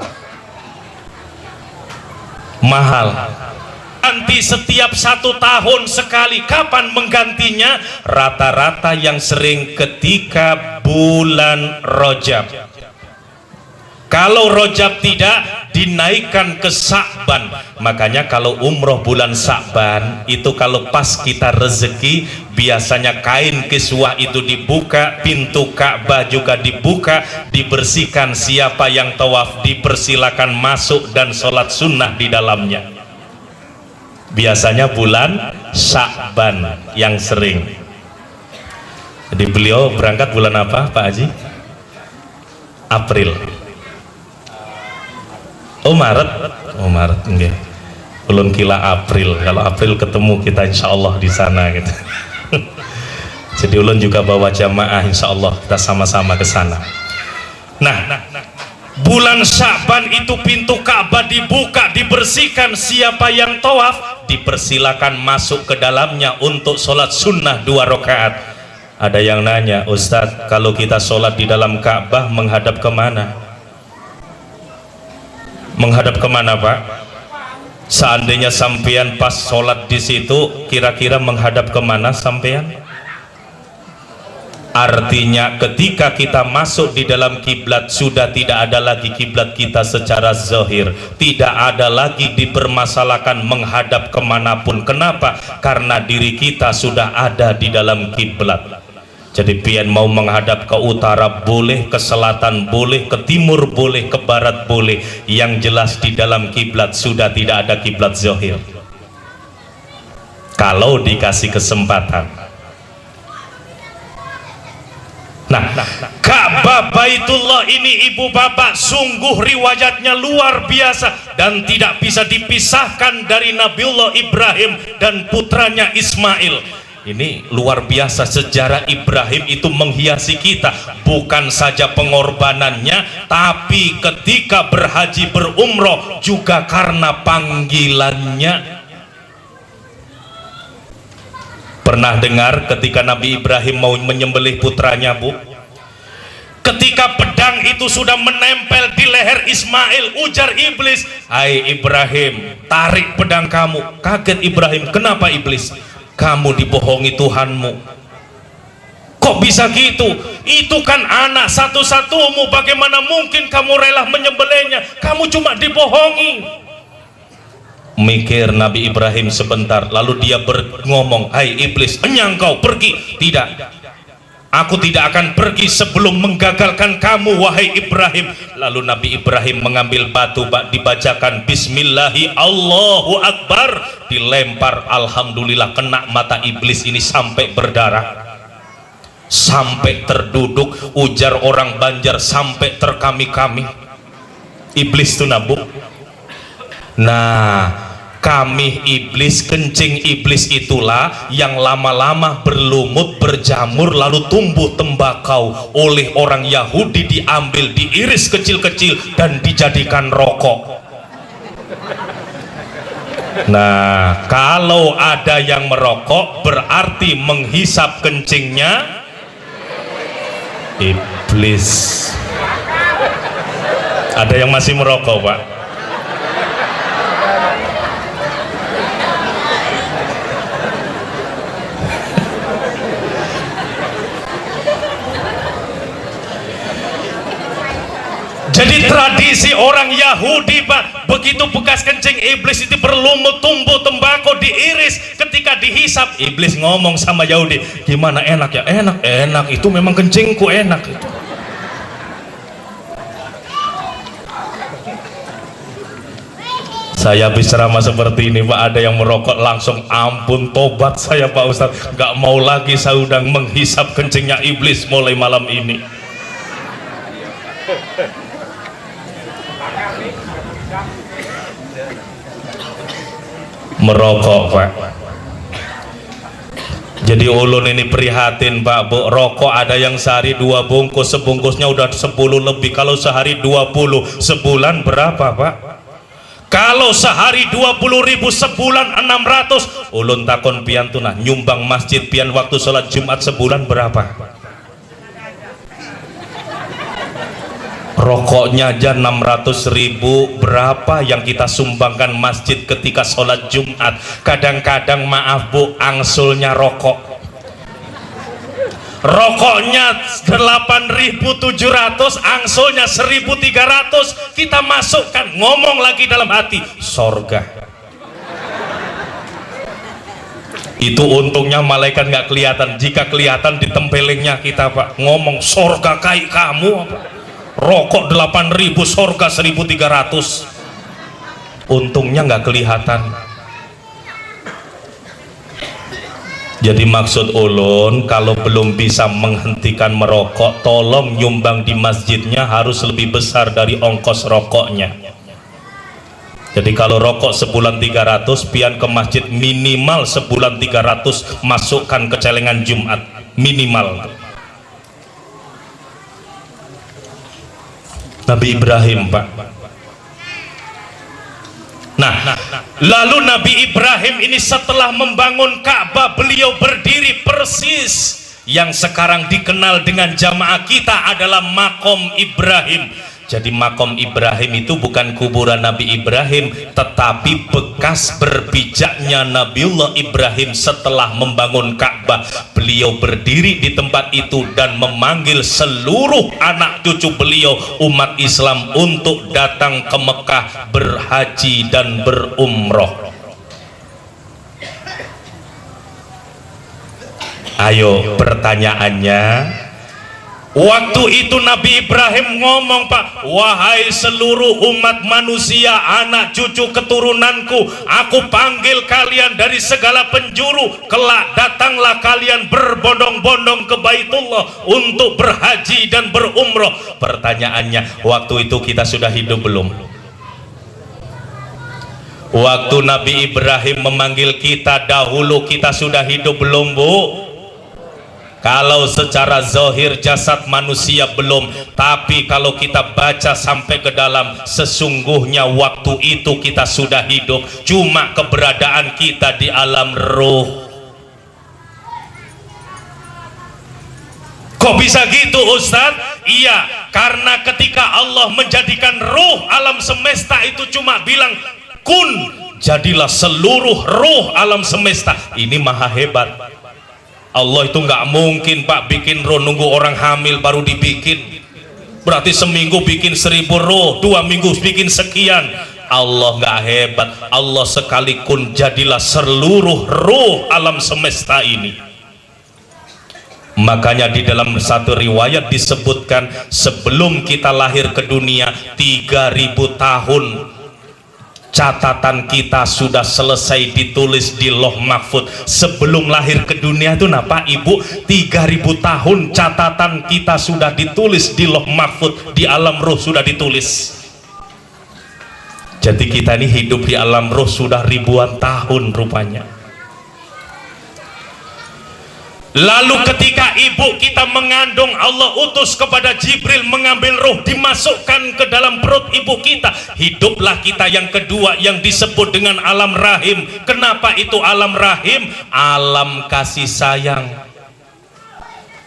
Mahal. Ganti setiap 1 tahun sekali. Kapan menggantinya? Rata-rata yang sering ketika bulan Rajab. Kalau Rajab tidak, dinaikkan ke Sa'ban. Makanya kalau umroh bulan Sa'ban itu, kalau pas kita rezeki, biasanya kain kiswah itu dibuka, pintu Ka'bah juga dibuka, dibersihkan. Siapa yang tawaf dipersilakan masuk dan sholat sunnah di dalamnya. Biasanya bulan Sya'ban yang sering. Jadi beliau berangkat bulan apa, Pak Haji? April. Oh, Maret. Oh, Maret, enggak. Belum kila April. Kalau April ketemu kita insya Allah di sana gitu. Jadi ulun juga bawa jamaah, insya Allah kita sama-sama ke sana. Nah, bulan Sya'ban itu pintu Ka'bah dibuka, dibersihkan. Siapa yang tawaf dipersilakan masuk ke dalamnya untuk sholat sunnah 2 rakaat. Ada yang nanya, Ustadz, kalau kita sholat di dalam Ka'bah menghadap kemana? Menghadap kemana, Pak? Seandainya sampean pas sholat di situ, kira-kira menghadap kemana sampean? Artinya ketika kita masuk di dalam kiblat, sudah tidak ada lagi kiblat kita secara zahir, tidak ada lagi dipermasalahkan menghadap kemanapun. Kenapa? Karena diri kita sudah ada di dalam kiblat. Jadi pian mau menghadap ke utara boleh, ke selatan boleh, ke timur boleh, ke barat boleh. Yang jelas di dalam kiblat sudah tidak ada kiblat zahir. Kalau dikasih kesempatan. Nah, Ka'bah Baitullah ini ibu bapak sungguh riwayatnya luar biasa dan tidak bisa dipisahkan dari Nabiullah Ibrahim dan putranya Ismail. Ini luar biasa, sejarah Ibrahim itu menghiasi kita, bukan saja pengorbanannya, tapi ketika berhaji berumroh juga karena panggilannya. Pernah dengar ketika Nabi Ibrahim mau menyembelih putranya, Bu? Ketika pedang itu sudah menempel di leher Ismail, ujar iblis, "Hai Ibrahim, tarik pedang kamu." Kaget Ibrahim, "Kenapa iblis?" "Kamu dibohongi Tuhanmu." "Kok bisa gitu? Itu kan anak satu-satumu, bagaimana mungkin kamu rela menyembelihnya? Kamu cuma dibohongi." Mikir Nabi Ibrahim sebentar, lalu dia ngomong, "Hai iblis, enyang kau pergi." "Tidak, aku tidak akan pergi sebelum menggagalkan kamu, wahai Ibrahim." Lalu Nabi Ibrahim mengambil batu, dibacakan Bismillahi Allahu Akbar, dilempar. Alhamdulillah kena mata iblis ini sampai berdarah, sampai terduduk. Ujar orang Banjar, sampai terkami-kami iblis itu, Nabu. Nah, kami iblis, kencing iblis itulah yang lama-lama berlumut, berjamur, lalu tumbuh tembakau. Oleh orang Yahudi diambil, diiris kecil-kecil dan dijadikan rokok. Nah, kalau ada yang merokok berarti menghisap kencingnya iblis. Ada yang masih merokok, Pak? Jadi tradisi orang Yahudi, Pak, begitu bekas kencing iblis itu berlumut, tumbuh tembakau, diiris, ketika dihisap iblis ngomong sama Yahudi, "Gimana, enak ya?" "Enak, enak, itu memang kencingku enak itu." Saya habis ceramah seperti ini, Pak, ada yang merokok langsung, "Ampun tobat saya, Pak Ustadz, nggak mau lagi saya udah menghisap kencingnya iblis mulai malam ini." Merokok, Pak. Jadi ulun ini prihatin, Pak, Bu. Rokok ada yang sehari 2 bungkus, sebungkusnya udah 10 lebih. Kalau sehari 20, sebulan berapa, Pak? Kalau sehari 20.000, sebulan 600. Ulun takon pian tuh, nah, nyumbang masjid pian waktu sholat Jumat sebulan berapa? Rokoknya aja 600.000, berapa yang kita sumbangkan masjid ketika sholat Jumat? Kadang-kadang, maaf Bu, angsulnya rokok, rokoknya 8.700, angsulnya 1.300, kita masukkan, ngomong lagi dalam hati, sorga. Itu untungnya malaikat nggak kelihatan, jika kelihatan ditempelingnya kita, Pak, ngomong sorga kayak kamu apa? Rokok 8.000, sorga 1.300. Untungnya nggak kelihatan. Jadi maksud ulun, kalau belum bisa menghentikan merokok, tolong nyumbang di masjidnya harus lebih besar dari ongkos rokoknya. Jadi kalau rokok sebulan 300, pian ke masjid minimal sebulan 300, masukkan ke celengan Jumat. minimal. Nabi Ibrahim, Pak. Nah, lalu Nabi Ibrahim ini setelah membangun Ka'bah, beliau berdiri persis yang sekarang dikenal dengan jamaah kita adalah Maqam Ibrahim. Jadi Maqam Ibrahim itu bukan kuburan Nabi Ibrahim, tetapi bekas berpijaknya Nabiullah Ibrahim setelah membangun Ka'bah. Beliau berdiri di tempat itu dan memanggil seluruh anak cucu beliau umat Islam untuk datang ke Mekah berhaji dan berumroh. Ayo, pertanyaannya, waktu itu Nabi Ibrahim ngomong, Pak, wahai seluruh umat manusia, anak cucu keturunanku, aku panggil kalian dari segala penjuru, kelak datanglah kalian berbondong-bondong ke Baitullah untuk berhaji dan berumroh. Pertanyaannya, waktu itu kita sudah hidup belum? Waktu Nabi Ibrahim memanggil kita dahulu, kita sudah hidup belum, Bu? Kalau secara zahir jasad manusia belum, tapi kalau kita baca sampai ke dalam, sesungguhnya waktu itu kita sudah hidup, cuma keberadaan kita di alam ruh. Kok bisa gitu, Ustadz? Iya, karena ketika Allah menjadikan ruh alam semesta itu cuma bilang kun, jadilah seluruh ruh alam semesta. Ini maha hebat. Allah itu nggak mungkin, Pak, bikin roh nunggu orang hamil baru dibikin. Berarti seminggu bikin 1000 roh, 2 minggu bikin sekian. Allah nggak hebat. Allah sekalipun jadilah seluruh roh alam semesta ini. Makanya di dalam satu riwayat disebutkan sebelum kita lahir ke dunia 3000 tahun catatan kita sudah selesai ditulis di Loh Mahfud. Sebelum lahir ke dunia itu Pak Ibu, 3000 tahun catatan kita sudah ditulis di Loh Mahfud, di alam ruh sudah ditulis. Jadi kita ini hidup di alam ruh sudah ribuan tahun rupanya. Lalu ketika ibu kita mengandung, Allah utus kepada Jibril mengambil ruh, dimasukkan ke dalam perut ibu kita. Hiduplah kita yang kedua yang disebut dengan alam rahim. Kenapa itu alam rahim? Alam kasih sayang.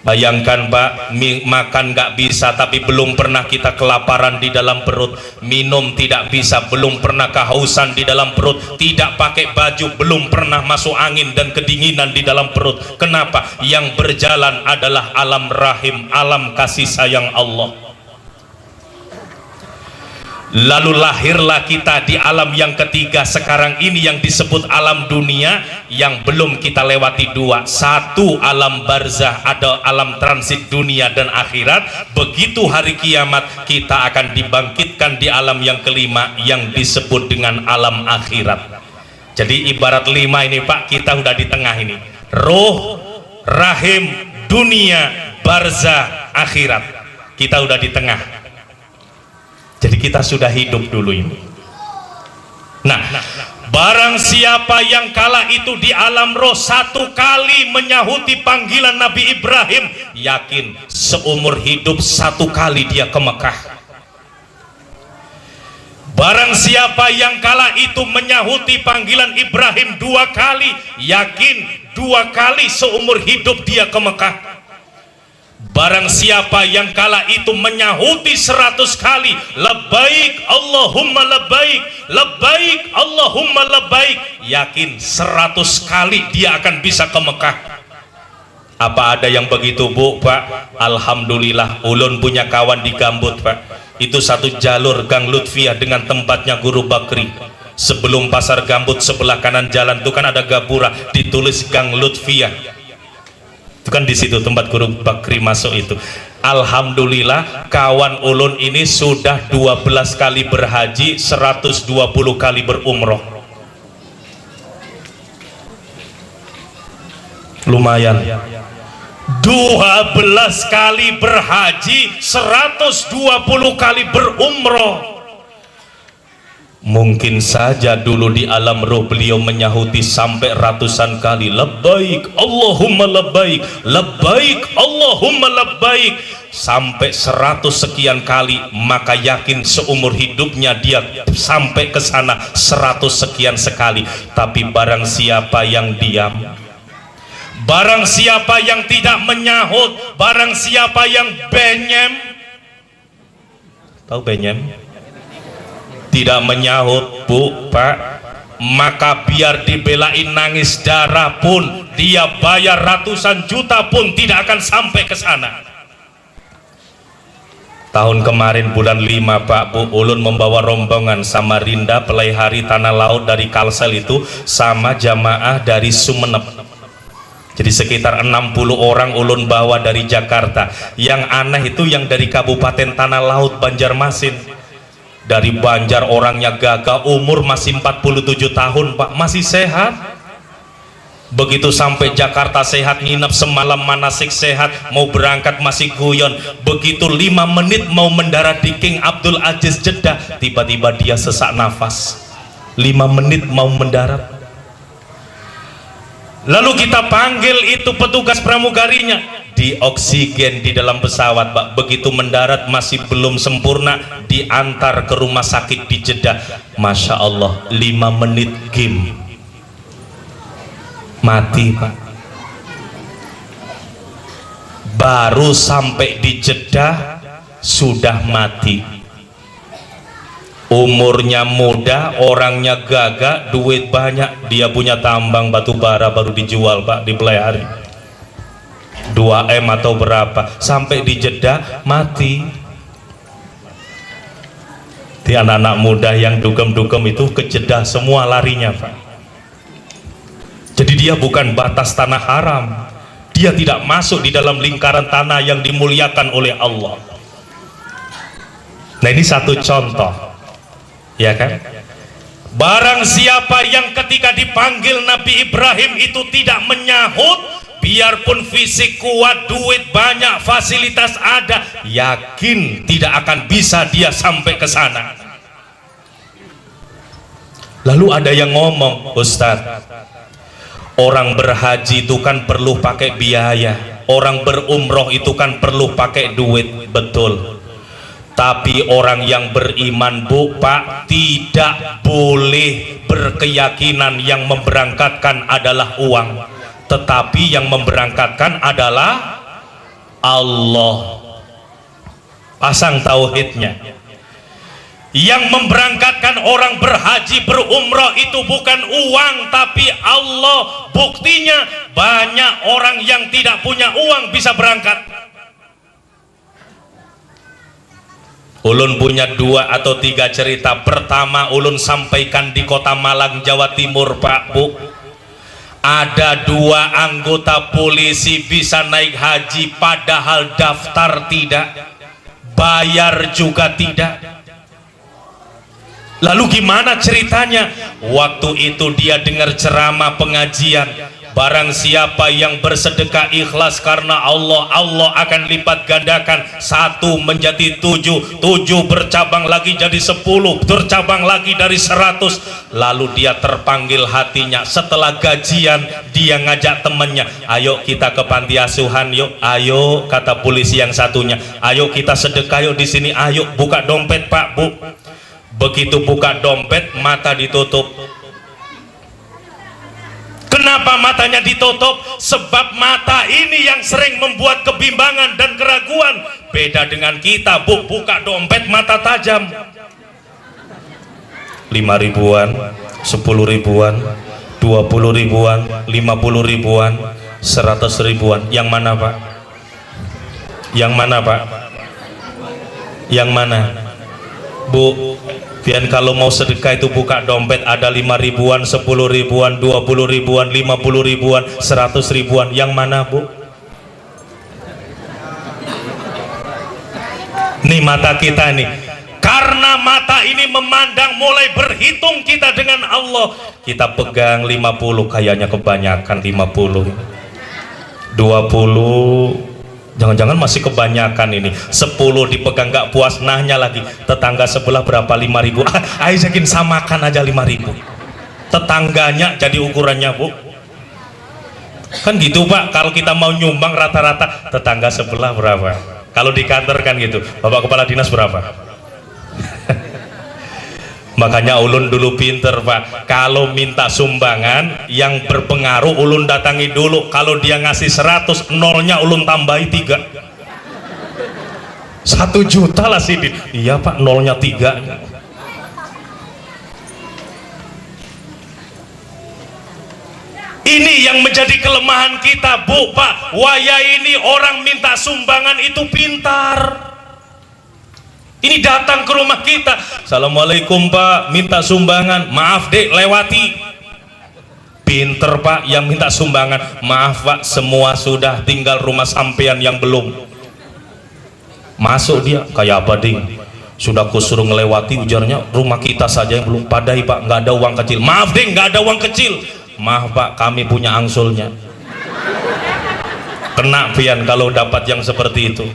Bayangkan, Pak, makan nggak bisa tapi belum pernah kita kelaparan di dalam perut, minum tidak bisa, belum pernah kehausan di dalam perut, tidak pakai baju, belum pernah masuk angin dan kedinginan di dalam perut. Kenapa? Yang berjalan adalah alam rahim, alam kasih sayang Allah. Lalu lahirlah kita di alam yang ketiga sekarang ini yang disebut alam dunia, yang belum kita lewati dua. Satu alam barzah, ada alam transit dunia dan akhirat. Begitu hari kiamat kita akan dibangkitkan di alam yang kelima yang disebut dengan alam akhirat. Jadi ibarat 5 ini, Pak, kita udah di tengah ini. Roh, rahim, dunia, barzah, akhirat. Kita udah di tengah. Jadi kita sudah hidup dulu ini. Nah, barang siapa yang kala itu di alam roh 1 kali menyahuti panggilan Nabi Ibrahim, yakin seumur hidup 1 kali dia ke Mekah. Barang siapa yang kala itu menyahuti panggilan Ibrahim 2 kali, yakin 2 kali seumur hidup dia ke Mekah. Barang siapa yang kala itu menyahuti 100 kali labbaik Allahumma labbaik, labbaik Allahumma labbaik, yakin 100 kali dia akan bisa ke Mekah. Apa ada yang begitu, Bu, Pak? Alhamdulillah, ulun punya kawan di Gambut, Pak. Itu satu jalur Gang Lutfiah dengan tempatnya Guru Bakri. Sebelum pasar Gambut sebelah kanan jalan itu kan ada gapura ditulis Gang Lutfiah. Itu kan di situ tempat Guru Bakri masuk itu. Alhamdulillah kawan ulun ini sudah 12 kali berhaji, 120 kali berumroh. Lumayan. 12 kali berhaji, 120 kali berumroh. Mungkin saja dulu di alam roh beliau menyahuti sampai ratusan kali labbaik Allahumma labbaik, labbaik Allahumma labbaik, sampai 100 sekian kali. Maka yakin seumur hidupnya dia sampai ke sana 100 sekian sekali. Tapi barang siapa yang diam, barang siapa yang tidak menyahut, barang siapa yang benyem, tahu benyem? Tidak menyahut, Bu, Pak, maka biar dibelain nangis darah pun, dia bayar ratusan juta pun tidak akan sampai ke sana. Tahun kemarin bulan 5, Pak, Bu, ulun membawa rombongan Samarinda Pelaihari Tanah Laut dari Kalsel itu sama jamaah dari Sumeneb. Jadi sekitar 60 orang ulun bawa dari Jakarta. Yang aneh itu yang dari Kabupaten Tanah Laut Banjarmasin. Dari Banjar orangnya gagah, umur masih 47 tahun, Pak, masih sehat. Begitu sampai Jakarta sehat, nginep semalam manasik sehat, mau berangkat masih guyon. Begitu 5 menit mau mendarat di King Abdul Aziz Jeddah, tiba-tiba dia sesak nafas. 5 menit mau mendarat. Lalu kita panggil itu petugas pramugarinya, di oksigen di dalam pesawat, Pak. Begitu mendarat masih belum sempurna, diantar ke rumah sakit di Jeddah. Masya Allah, 5 menit game mati, Pak. Baru sampai di Jeddah sudah mati. Umurnya muda, orangnya gagah, duit banyak, dia punya tambang batu bara baru dijual, Pak, di Pelaihari 2M atau berapa. Sampai di Jeddah mati. Di anak-anak muda yang dugem-dugem itu ke Jeddah semua larinya, Pak. Jadi dia bukan batas tanah haram, dia tidak masuk di dalam lingkaran tanah yang dimuliakan oleh Allah. Nah, ini satu contoh, ya kan? Barang siapa yang ketika dipanggil Nabi Ibrahim itu tidak menyahut, biarpun fisik kuat, duit banyak, fasilitas ada, yakin tidak akan bisa dia sampai ke sana. Lalu ada yang ngomong, Ustadz, orang berhaji itu kan perlu pakai biaya, orang berumroh itu kan perlu pakai duit. Betul. Tapi orang yang beriman, Bu, Pak, tidak boleh berkeyakinan yang memberangkatkan adalah uang, tetapi yang memberangkatkan adalah Allah. Pasang tauhidnya. Yang memberangkatkan orang berhaji berumrah itu bukan uang, tapi Allah. Buktinya banyak orang yang tidak punya uang bisa berangkat. Ulun punya 2 atau 3 cerita. Pertama, ulun sampaikan di Kota Malang, Jawa Timur, Pak, Bu. Ada 2 anggota polisi bisa naik haji padahal daftar tidak, bayar juga tidak. Lalu gimana ceritanya? Waktu itu dia dengar ceramah pengajian, barang siapa yang bersedekah ikhlas karena Allah, Allah akan lipat gandakan. 1 menjadi 7, 7 bercabang lagi jadi 10, bercabang lagi dari 100. Lalu dia terpanggil hatinya. Setelah gajian dia ngajak temannya, ayo kita ke panti asuhan yuk. Ayo, kata polisi yang satunya, ayo kita sedekah yuk di sini. Ayo buka dompet, Pak, Bu. Begitu buka dompet, mata ditutup. Kenapa matanya ditutup? Sebab mata ini yang sering membuat kebimbangan dan keraguan. Beda dengan kita, Bu, buka dompet mata tajam. 5 ribuan, 10 ribuan, 20 ribuan, 50 ribuan, 100 ribuan. Yang mana, Pak? Yang mana, Pak? Yang mana? Bu, pian kalau mau sedekah itu buka dompet ada 5 ribuan, 10 ribuan, 20 ribuan, 50 ribuan, 100 ribuan. Yang mana, Bu? Nih mata kita nih. Karena mata ini memandang, mulai berhitung kita dengan Allah. Kita pegang 50, kayaknya kebanyakan 50. 20, Jangan-jangan masih kebanyakan ini. 10 dipegang gak puas, nahnya lagi tetangga sebelah berapa, 5.000. Ayo yakin samakan aja 5.000. Tetangganya jadi ukurannya, Bu. Kan gitu Pak, kalau kita mau nyumbang rata-rata tetangga sebelah berapa. Kalau di kantor kan gitu, Bapak Kepala Dinas berapa. Makanya ulun dulu pinter Pak, kalau minta sumbangan yang berpengaruh ulun datangi dulu. Kalau dia ngasih 100, nolnya ulun tambahi 3. 1 juta lah Sidin. Iya Pak, nolnya 3. Ini yang menjadi kelemahan kita, Bu, Pak. Waya ini orang minta sumbangan itu pintar. Ini datang ke rumah kita, Assalamualaikum Pak, minta sumbangan, maaf dek lewati. Pinter Pak yang minta sumbangan, maaf Pak semua sudah, tinggal rumah sampean yang belum. Masuk dia, kayak apa ding? Sudah kusuruh ngelewati, ujarnya rumah kita saja yang belum. Padahal Pak nggak ada uang kecil. Maaf ding, nggak ada uang kecil. Maaf Pak, kami punya angsulnya. Kena pian kalau dapat yang seperti itu.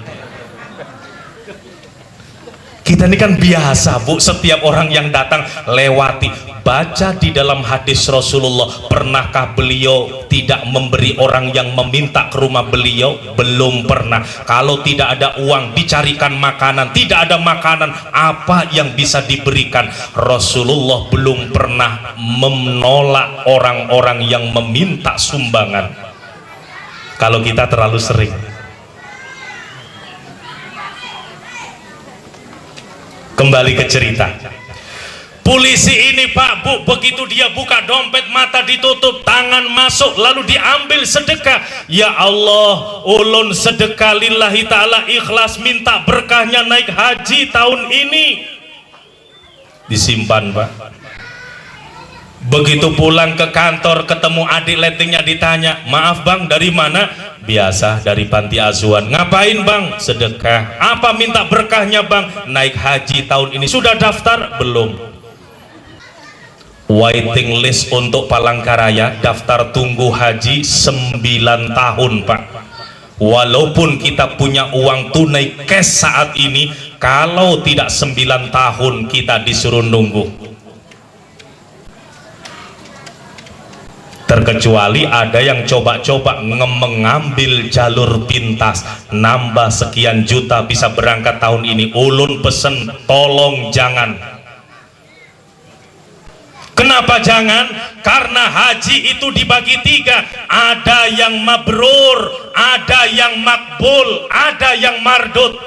Kita ini kan biasa Bu, setiap orang yang datang lewati. Baca di dalam hadis Rasulullah, pernahkah beliau tidak memberi orang yang meminta ke rumah beliau? Belum pernah. Kalau tidak ada uang dicarikan makanan, tidak ada makanan, apa yang bisa diberikan? Rasulullah belum pernah menolak orang-orang yang meminta sumbangan. Kalau kita terlalu sering. Kembali ke cerita polisi ini Pak, Bu, begitu dia buka dompet, mata ditutup, tangan masuk, lalu diambil sedekah. Ya Allah, ulun sedekah lillahi ta'ala ikhlas, minta berkahnya naik haji tahun ini. Disimpan Pak. Begitu pulang ke kantor, ketemu adik letingnya, ditanya, maaf Bang, dari mana? Biasa, dari panti asuhan. Ngapain Bang? Sedekah. Apa minta berkahnya Bang? Naik haji tahun ini. Sudah daftar? Belum. Waiting list untuk Palangkaraya, daftar tunggu haji 9 tahun Pak. Walaupun kita punya uang tunai cash saat ini, kalau tidak 9 tahun kita disuruh nunggu. Terkecuali ada yang coba-coba mengambil jalur pintas, nambah sekian juta bisa berangkat tahun ini. Ulun pesen tolong jangan. Kenapa jangan? Karena haji itu dibagi 3, ada yang mabrur, ada yang makbul, ada yang mardut.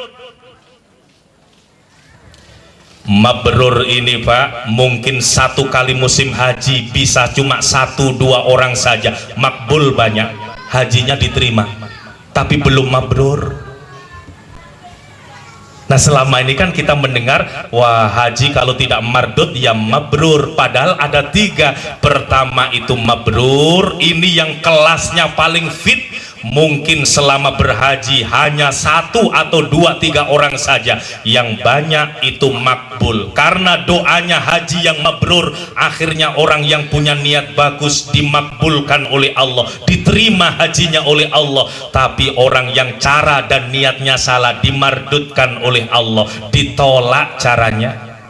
Mabrur ini Pak, mungkin 1 kali musim haji bisa cuma 1-2 orang saja. Makbul banyak, hajinya diterima, tapi belum mabrur. Nah selama ini kan kita mendengar, wah haji kalau tidak mardut ya mabrur. Padahal ada 3. Pertama itu mabrur, ini yang kelasnya paling fit. Mungkin selama berhaji hanya 1 atau 2-3 orang saja. Yang banyak itu makbul. Karena doanya haji yang mabrur, akhirnya orang yang punya niat bagus dimakbulkan oleh Allah, diterima hajinya oleh Allah. Tapi orang yang cara dan niatnya salah, dimardutkan oleh Allah, ditolak caranya.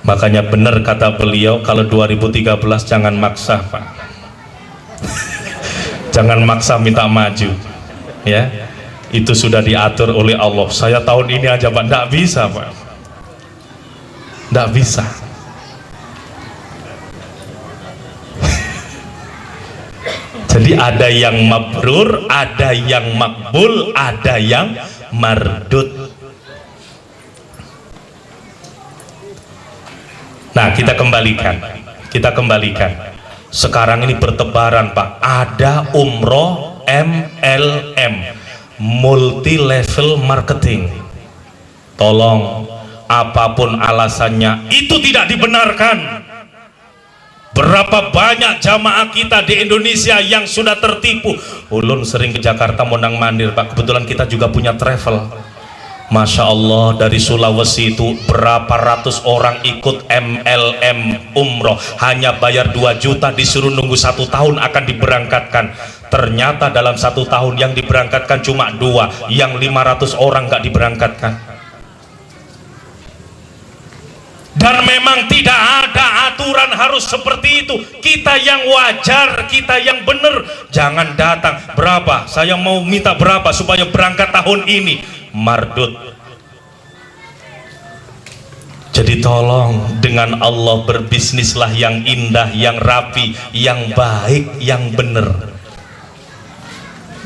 Makanya benar kata beliau, kalau 2013 jangan maksa Pak. Jangan maksa minta maju, ya. Itu sudah diatur oleh Allah. Saya tahun ini aja Pak, tidak bisa Pak, tidak bisa. Jadi ada yang mabrur, ada yang makbul, ada yang mardut. Nah kita kembalikan. Sekarang ini bertebaran Pak, ada umroh MLM, multi level marketing. Tolong, apapun alasannya itu tidak dibenarkan. Berapa banyak jamaah kita di Indonesia yang sudah tertipu. Ulun sering ke Jakarta mondang mandir Pak, kebetulan kita juga punya travel. Masya Allah, dari Sulawesi itu berapa ratus orang ikut MLM umroh, hanya bayar 2 juta, disuruh nunggu 1 tahun akan diberangkatkan. Ternyata dalam 1 tahun yang diberangkatkan cuma 2, yang 500 orang nggak diberangkatkan. Dan memang tidak ada aturan harus seperti itu. Kita yang wajar, kita yang benar. Jangan datang, berapa? Saya mau minta berapa supaya berangkat tahun ini. Mardut. Jadi tolong, dengan Allah berbisnislah yang indah, yang rapi, yang baik, yang benar.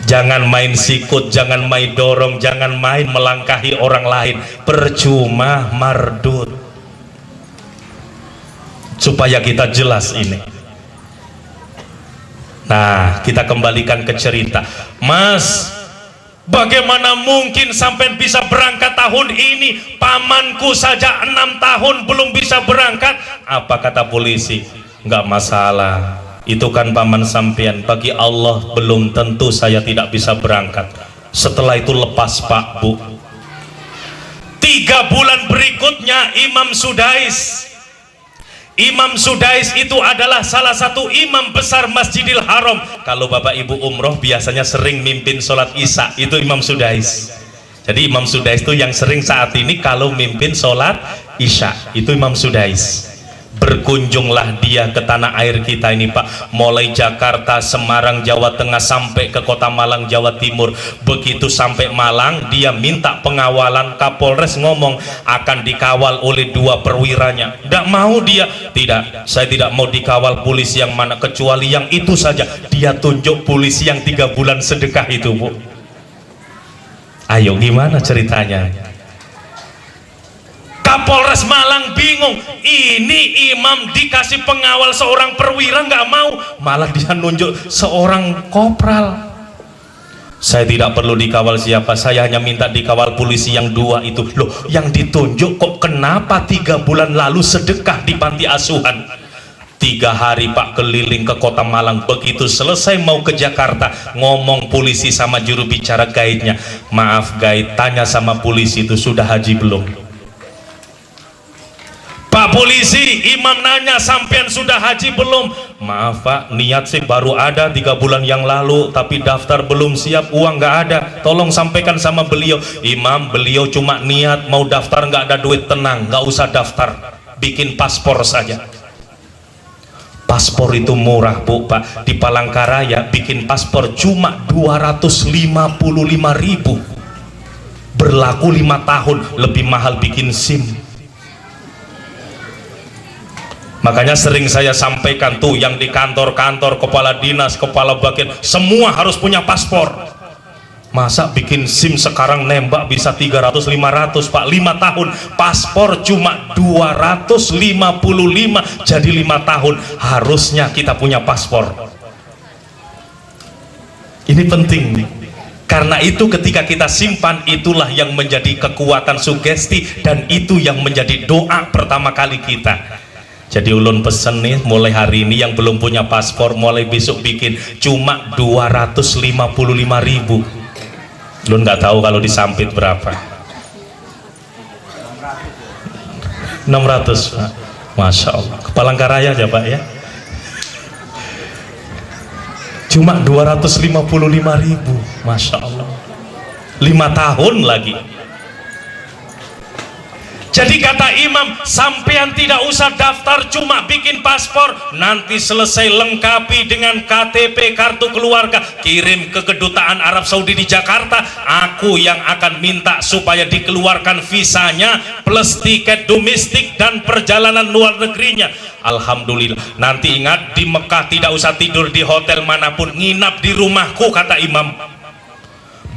Jangan main sikut, jangan main dorong, jangan main melangkahi orang lain. Percuma, mardut. Supaya kita jelas ini. Nah, kita kembalikan ke cerita. Mas, bagaimana mungkin sampai bisa berangkat tahun ini? Pamanku saja 6 tahun belum bisa berangkat. Apa kata polisi? Enggak masalah, itu kan paman sampean. Bagi Allah belum tentu saya tidak bisa berangkat. Setelah itu lepas Pak Bu. 3 bulan berikutnya Imam Sudais itu adalah salah satu imam besar Masjidil Haram. Kalau Bapak Ibu umroh biasanya sering mimpin sholat Isya, itu Imam Sudais. Jadi Imam Sudais itu yang sering saat ini kalau mimpin sholat Isya, itu Imam Sudais. Berkunjunglah dia ke tanah air kita ini Pak, mulai Jakarta, Semarang, Jawa Tengah sampai ke kota Malang, Jawa Timur. Begitu sampai Malang, dia minta pengawalan. Kapolres ngomong akan dikawal oleh 2 perwiranya. Tidak mau dia, tidak, saya tidak mau dikawal polisi yang mana kecuali yang itu saja. Dia tunjuk polisi yang 3 bulan sedekah itu Bu. Ayo gimana ceritanya? Kapolres Malang bingung, ini imam dikasih pengawal seorang perwira nggak mau, malah dia nunjuk seorang kopral. Saya tidak perlu dikawal siapa, saya hanya minta dikawal polisi yang 2 itu. Loh, yang ditunjuk kok kenapa 3 bulan lalu sedekah di panti asuhan? 3 hari Pak keliling ke kota Malang. Begitu selesai mau ke Jakarta, ngomong polisi sama juru bicara guide-nya, maaf guide, tanya sama polisi itu sudah haji belum? Pak polisi, imam nanya sampean sudah haji belum? Maaf Pak, niat sih baru ada 3 bulan yang lalu, tapi daftar belum siap, uang nggak ada. Tolong sampaikan sama beliau. Imam, beliau cuma niat mau daftar, nggak ada duit. Tenang, nggak usah daftar, bikin paspor saja. Paspor itu murah Bu Pak, di Palangkaraya bikin paspor cuma 255.000, berlaku 5 tahun. Lebih mahal bikin SIM. Makanya sering saya sampaikan tuh, yang di kantor-kantor, kepala dinas, kepala bagian, semua harus punya paspor. Masa bikin SIM sekarang nembak bisa 300-500 Pak, 5 tahun paspor cuma 255, jadi 5 tahun harusnya kita punya paspor. Ini penting nih. Karena itu ketika kita simpan, itulah yang menjadi kekuatan sugesti, dan itu yang menjadi doa pertama kali kita. Jadi ulun pesen nih, mulai hari ini yang belum punya paspor, mulai besok bikin cuma 255.000. Ulun nggak tahu kalau disampit berapa. 600 Pak. Masya Allah. Ke Palangkaraya aja Pak ya. Cuma 255.000. Masya Allah. 5 tahun lagi. Jadi kata imam, sampean tidak usah daftar, cuma bikin paspor, nanti selesai lengkapi dengan KTP, kartu keluarga, kirim ke kedutaan Arab Saudi di Jakarta. Aku yang akan minta supaya dikeluarkan visanya plus tiket domestik dan perjalanan luar negerinya. Alhamdulillah. Nanti ingat, di Mekah tidak usah tidur di hotel manapun, nginap di rumahku kata imam.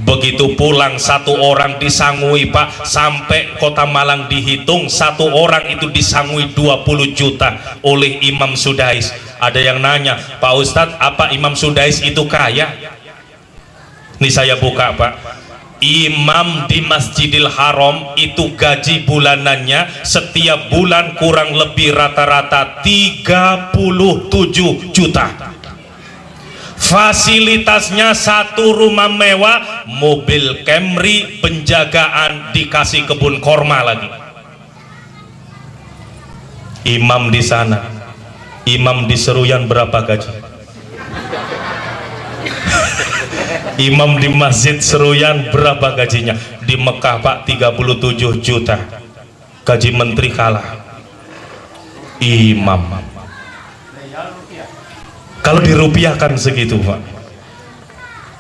Begitu pulang 1 orang disangui Pak, sampai kota Malang dihitung 1 orang itu disangui 20 juta oleh Imam Sudais. Ada yang nanya, Pak Ustadz, apa Imam Sudais itu kaya? Ini saya buka Pak, imam di Masjidil Haram itu gaji bulanannya setiap bulan kurang lebih rata-rata 37 juta. Fasilitasnya 1 rumah mewah, mobil Camry, penjagaan, dikasih kebun korma lagi. Imam di sana, imam di Seruyan berapa gaji? Imam di Masjid Seruyan berapa gajinya? Di Mekah Pak 37 juta. Gaji menteri kalah. Imam. Kalau dirupiahkan segitu Pak.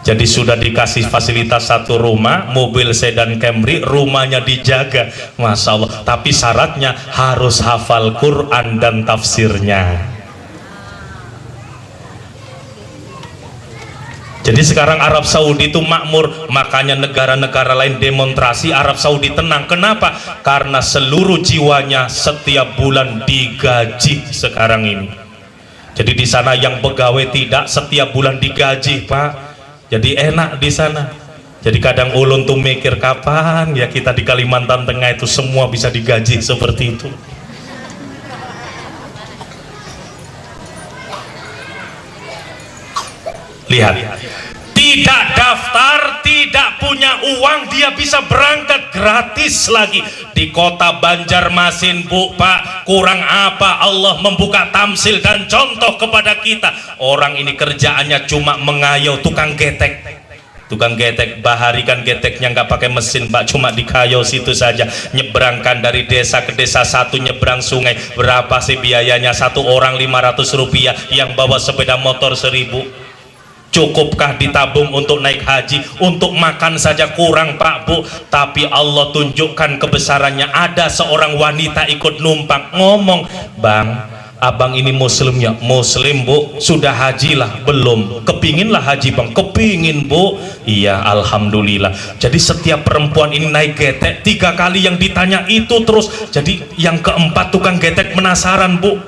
Jadi sudah dikasih fasilitas satu rumah, mobil sedan Camry, rumahnya dijaga, Masya Allah. Tapi syaratnya harus hafal Quran dan tafsirnya. Jadi sekarang Arab Saudi itu makmur, makanya negara-negara lain demonstrasi, Arab Saudi tenang. Kenapa? Karena seluruh jiwanya setiap bulan digaji sekarang ini. Jadi di sana yang pegawai tidak setiap bulan digaji Pak. Jadi enak di sana. Jadi kadang ulun tuh mikir kapan ya kita di Kalimantan Tengah itu semua bisa digaji seperti itu. Lihat, tidak daftar, tidak punya uang, dia bisa berangkat gratis lagi di kota Banjarmasin Bu Pak. Kurang apa Allah membuka tamsil dan contoh kepada kita. Orang ini kerjaannya cuma mengayau, tukang getek. Tukang getek, bahari kan geteknya nggak pakai mesin Pak, cuma dikayau situ saja. Nyebrangkan dari desa ke desa satu, nyebrang sungai. Berapa sih biayanya? Satu orang 500 rupiah, yang bawa sepeda motor 1000. Cukupkah ditabung untuk naik haji? Untuk makan saja kurang Pak Bu. Tapi Allah tunjukkan kebesarannya. Ada seorang wanita ikut numpang, ngomong, "Bang, abang ini muslim ya?" "Muslim Bu." "Sudah hajilah?" "Belum." "Kepinginlah haji Bang?" "Kepingin Bu." "Iya, alhamdulillah." Jadi setiap perempuan ini naik getek 3 kali yang ditanya itu terus. Jadi yang keempat tukang getek penasaran Bu.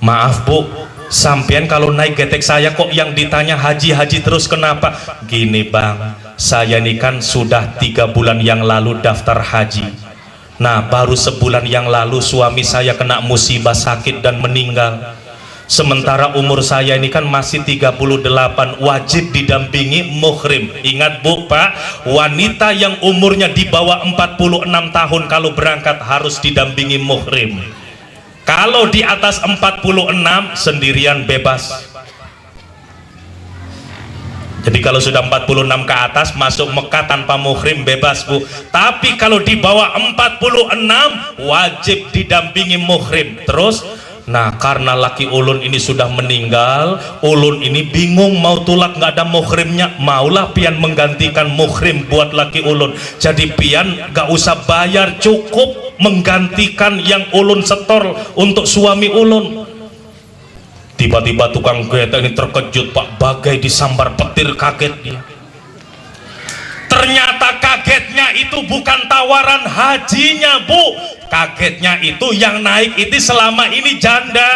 "Maaf Bu, sampean kalau naik getek saya kok yang ditanya haji-haji terus, kenapa?" "Gini Bang, saya ini kan sudah 3 bulan yang lalu daftar haji. Nah baru sebulan yang lalu suami saya kena musibah sakit dan meninggal. Sementara umur saya ini kan masih 38, wajib didampingi muhrim." Ingat Bu Pak, wanita yang umurnya di bawah 46 tahun kalau berangkat harus didampingi muhrim. Kalau di atas 46 sendirian bebas. Jadi kalau sudah 46 ke atas masuk Mekah tanpa muhrim bebas Bu. Tapi kalau di bawah 46 wajib didampingi muhrim. Terus, nah karena laki ulun ini sudah meninggal, ulun ini bingung mau tulak nggak ada muhrimnya. Maulah pian menggantikan muhrim buat laki ulun. Jadi pian nggak usah bayar, cukup menggantikan yang ulun setor untuk suami ulun. Tiba-tiba tukang getek ini terkejut Pak, bagai disambar petir, kaget dia. Ternyata kagetnya itu bukan tawaran hajinya Bu, kagetnya itu yang naik itu selama ini janda.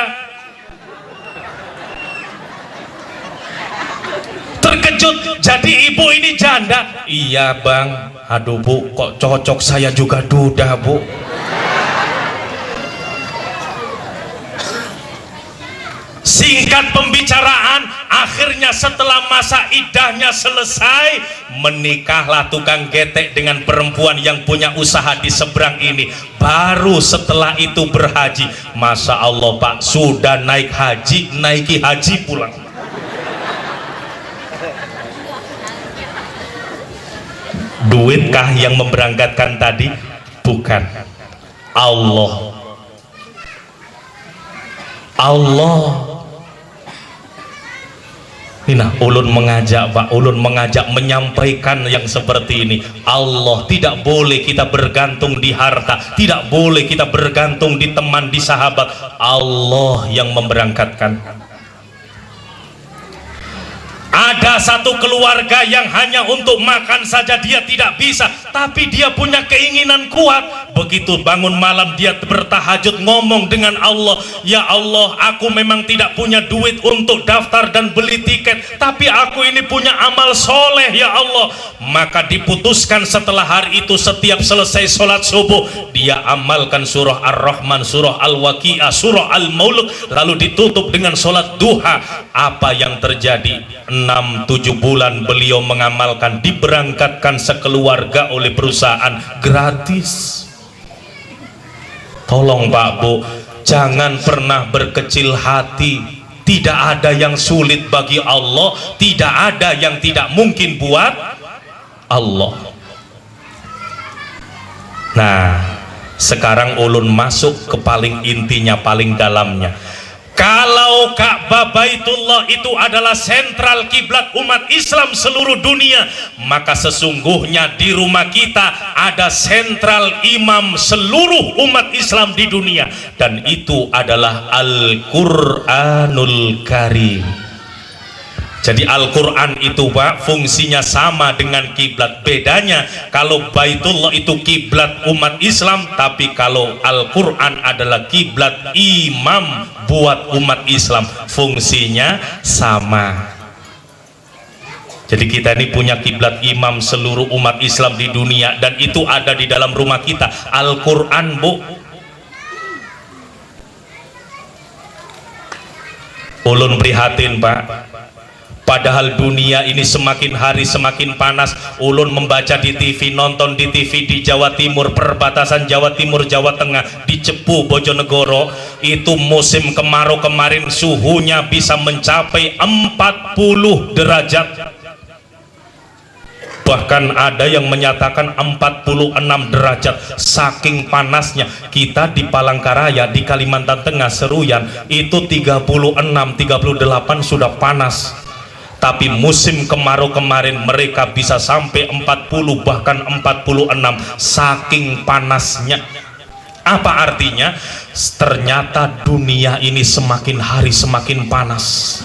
Terkejut, jadi ibu ini janda? "Iya Bang." "Aduh Bu, kok cocok saya juga duda Bu." Singkat pembicaraan, akhirnya setelah masa iddahnya selesai, menikahlah tukang getek dengan perempuan yang punya usaha di seberang ini. Baru setelah itu berhaji. Masya Allah Pak, sudah naik haji, naiki haji pulang. Duitkah yang memberangkatkan tadi? Bukan. Allah. Nah, ulun mengajak Pak, ulun mengajak menyampaikan yang seperti ini. Allah, tidak boleh kita bergantung di harta, tidak boleh kita bergantung di teman, di sahabat. Allah yang memberangkatkan. Ada satu keluarga yang hanya untuk makan saja dia tidak bisa, tapi dia punya keinginan kuat. Begitu bangun malam dia bertahajud ngomong dengan Allah, "Ya Allah, aku memang tidak punya duit untuk daftar dan beli tiket, tapi aku ini punya amal soleh ya Allah." Maka diputuskan setelah hari itu setiap selesai sholat subuh dia amalkan surah Ar-Rahman, surah Al-Waqi'ah, surah Al-Maulud, lalu ditutup dengan sholat duha. Apa yang terjadi? 6-7 bulan beliau mengamalkan, diberangkatkan sekeluarga oleh perusahaan gratis. Tolong Pak Bu, jangan pernah berkecil hati. Tidak ada yang sulit bagi Allah, tidak ada yang tidak mungkin buat Allah. Nah, sekarang ulun masuk ke paling intinya, paling dalamnya. Kalau Ka'bah Baitullah itu adalah sentral kiblat umat Islam seluruh dunia, maka sesungguhnya di rumah kita ada sentral imam seluruh umat Islam di dunia, dan itu adalah Al-Quranul Karim. Jadi Al-Quran itu Pak, fungsinya sama dengan kiblat. Bedanya kalau Baitullah itu kiblat umat Islam, tapi kalau Al-Quran adalah kiblat imam buat umat Islam, fungsinya sama. Jadi kita ini punya kiblat imam seluruh umat Islam di dunia, dan itu ada di dalam rumah kita, Al-Quran, Bu. Ulun prihatin Pak, padahal dunia ini semakin hari semakin panas. Ulun membaca di TV, nonton di TV di Jawa Timur, perbatasan Jawa Timur Jawa Tengah, di Cepu Bojonegoro, itu musim kemarau kemarin suhunya bisa mencapai 40 derajat. Bahkan ada yang menyatakan 46 derajat, saking panasnya. Kita di Palangkaraya di Kalimantan Tengah, Seruyan, itu 36, 38 sudah panas. Tapi musim kemarau kemarin mereka bisa sampai 40 bahkan 46, saking panasnya. Apa artinya? Ternyata dunia ini semakin hari semakin panas.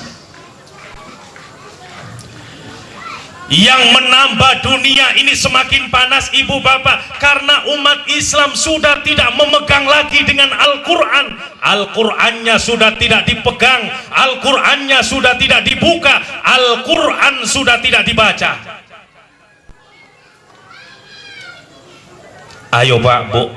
Yang menambah dunia ini semakin panas, ibu bapak, karena umat Islam sudah tidak memegang lagi dengan Al-Quran. Al-Qurannya sudah tidak dipegang, Al-Qurannya sudah tidak dibuka, Al-Quran sudah tidak dibaca. Ayo Pak, Bu,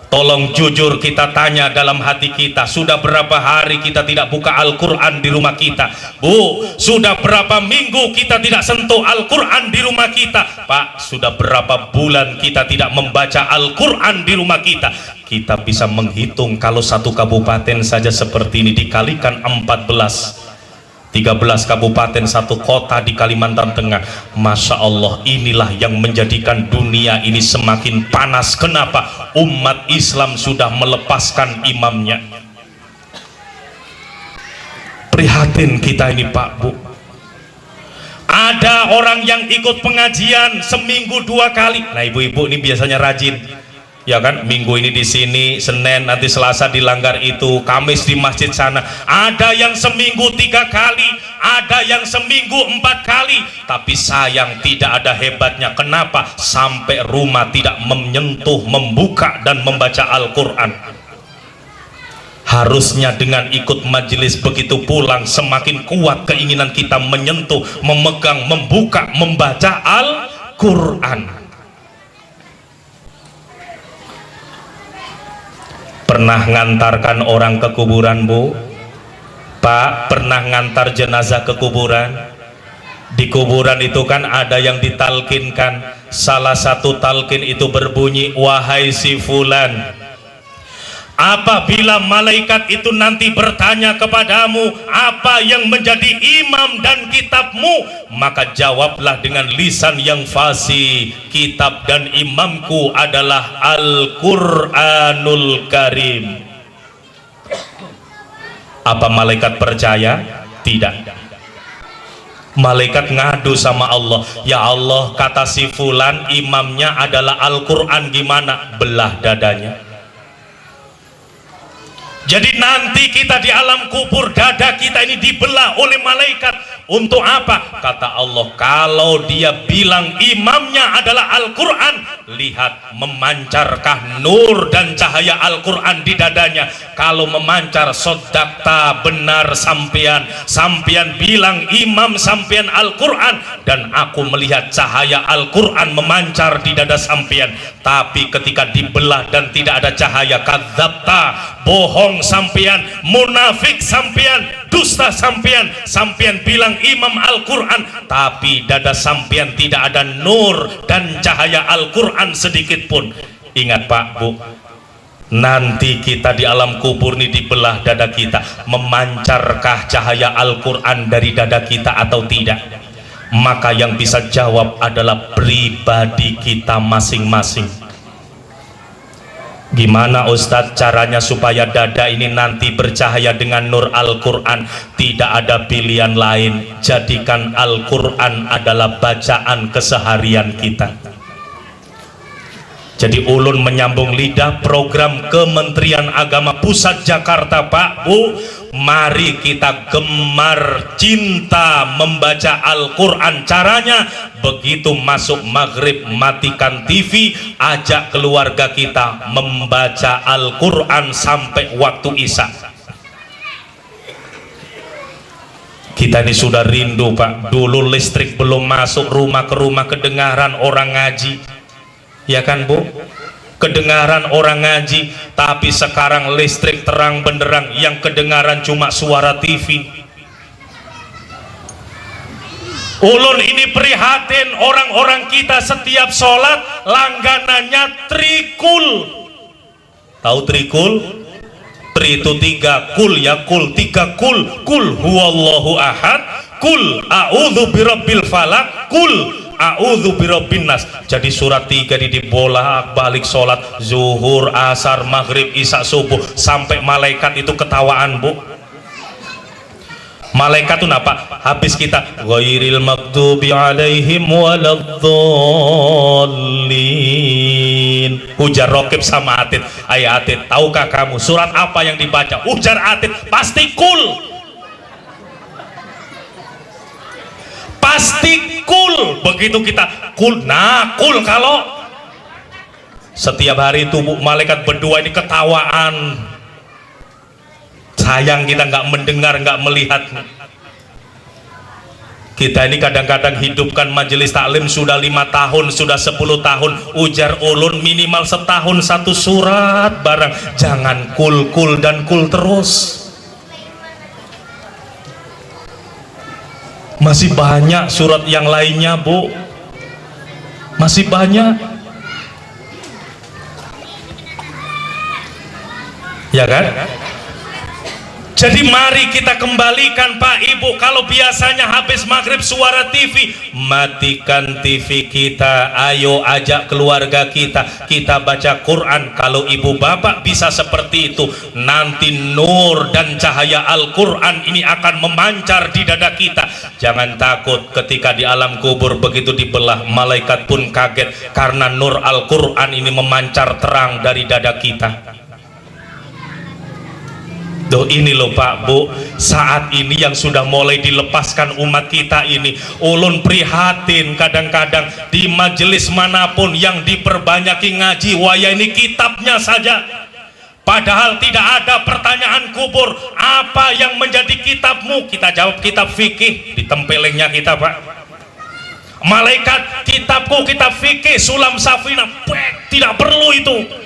tolong jujur kita tanya dalam hati kita, sudah berapa hari kita tidak buka Al-Quran di rumah kita? Bu, sudah berapa minggu kita tidak sentuh Al-Quran di rumah kita? Pak, sudah berapa bulan kita tidak membaca Al-Quran di rumah kita? Kita bisa menghitung kalau satu kabupaten saja seperti ini dikalikan 14, 13 kabupaten, satu kota di Kalimantan Tengah. Masya Allah, inilah yang menjadikan dunia ini semakin panas. Kenapa? Umat Islam sudah melepaskan imamnya. Prihatin kita ini Pak, Bu. Ada orang yang ikut pengajian seminggu 2 kali. Nah ibu-ibu ini biasanya rajin, ya kan? Minggu ini di sini, Senin, nanti Selasa di Langgar itu, Kamis di masjid sana. Ada yang seminggu 3 kali, ada yang seminggu 4 kali. Tapi sayang tidak ada hebatnya. Kenapa? Sampai rumah tidak menyentuh, membuka dan membaca Al-Quran. Harusnya dengan ikut majelis begitu pulang semakin kuat keinginan kita menyentuh, memegang, membuka, membaca Al-Quran. Pernah ngantarkan orang ke kuburan, Bu? Pak, pernah ngantar jenazah ke kuburan? Di kuburan itu kan ada yang ditalkinkan. Salah satu talkin itu berbunyi, wahai si fulan, apabila malaikat itu nanti bertanya kepadamu apa yang menjadi imam dan kitabmu, maka jawablah dengan lisan yang fasih, kitab dan imamku adalah Al-Quranul Karim. Apa malaikat percaya? Tidak. Malaikat ngadu sama Allah, ya Allah, kata si fulan imamnya adalah Al-Quran, gimana? Belah dadanya. Jadi nanti kita di alam kubur, dada kita ini dibelah oleh malaikat. Untuk apa? Kata Allah, kalau dia bilang imamnya adalah Al-Quran, lihat memancarkah nur dan cahaya Al-Quran di dadanya. Kalau memancar, sodakta, benar sampean. Sampean bilang imam sampean Al-Quran, dan aku melihat cahaya Al-Quran memancar di dada sampean. Tapi ketika dibelah dan tidak ada cahaya, kadzabta, bohong sampean, munafik sampean, dusta sampean. Sampean bilang imam Al-Quran, tapi dada sampean tidak ada nur dan cahaya Al-Quran sedikit pun. Ingat Pak, Bu, Nanti kita di alam kubur ini dibelah dada kita, memancarkah cahaya Al-Quran dari dada kita atau tidak? Maka yang bisa jawab adalah pribadi kita masing-masing. Gimana Ustadz caranya supaya dada ini nanti bercahaya dengan nur Al-Quran? Tidak ada pilihan lain, jadikan Al-Quran adalah bacaan keseharian kita. Jadi ulun menyambung lidah program Kementerian Agama Pusat Jakarta, Pak, Bu. Mari kita gemar cinta membaca Al-Quran. Caranya begitu masuk maghrib matikan TV, ajak keluarga kita membaca Al-Quran sampai waktu Isya. Kita ini sudah rindu, Pak. Dulu listrik belum masuk, rumah ke rumah kedengaran orang ngaji, ya kan, Bu? Kedengaran orang ngaji. Tapi sekarang listrik terang benderang, yang kedengaran cuma suara TV. Ulun ini prihatin, orang-orang kita setiap sholat langganannya trikul. Tahu trikul? Tri itu 3, kul ya kul, 3 kul. Kul huwallahu ahad, kul a'udzu birabbil falaq, kul a'udzu birabbin nas. Jadi surat 3 dibolak balik sholat zuhur, asar, maghrib, isya, subuh, sampai malaikat itu ketawaan, Bu. Malaikat itu apa? Habis kita ghairil maghdubi alaihim waladdallin, ujar Rokib sama Atid. Ayah Atid, tahukah kamu surat apa yang dibaca? Ujar Atid, pasti kul. Pasti kul. Begitu kita kul, nah kul. Kalau setiap hari itu, Bu, malaikat berdua ini ketawaan. Sayang kita nggak mendengar, nggak melihat. Kita ini kadang-kadang hidupkan majelis taklim sudah 5 tahun, sudah 10 tahun. Ujar ulun minimal setahun 1 surat barang. Jangan kul dan kul terus. Masih banyak surat yang lainnya, Bu. Masih banyak, ya kan? Jadi mari kita kembalikan, Pak Ibu. Kalau biasanya habis maghrib suara TV, matikan TV kita. Ayo ajak keluarga kita, kita baca Quran. Kalau ibu bapak bisa seperti itu, nanti nur dan cahaya Al-Quran ini akan memancar di dada kita. Jangan takut ketika di alam kubur begitu dibelah, malaikat pun kaget karena nur Al-Quran ini memancar terang dari dada kita. Duh, ini loh Pak, Bu, saat ini yang sudah mulai dilepaskan umat kita ini. Ulun prihatin kadang-kadang di majelis manapun yang diperbanyaki ngaji, waya ini kitabnya saja. Padahal tidak ada pertanyaan kubur, apa yang menjadi kitabmu? Kita jawab kitab fikih, di tempelengnya kita, Pak. Malaikat, kitabku kitab fikih, sulam safina, tidak perlu itu.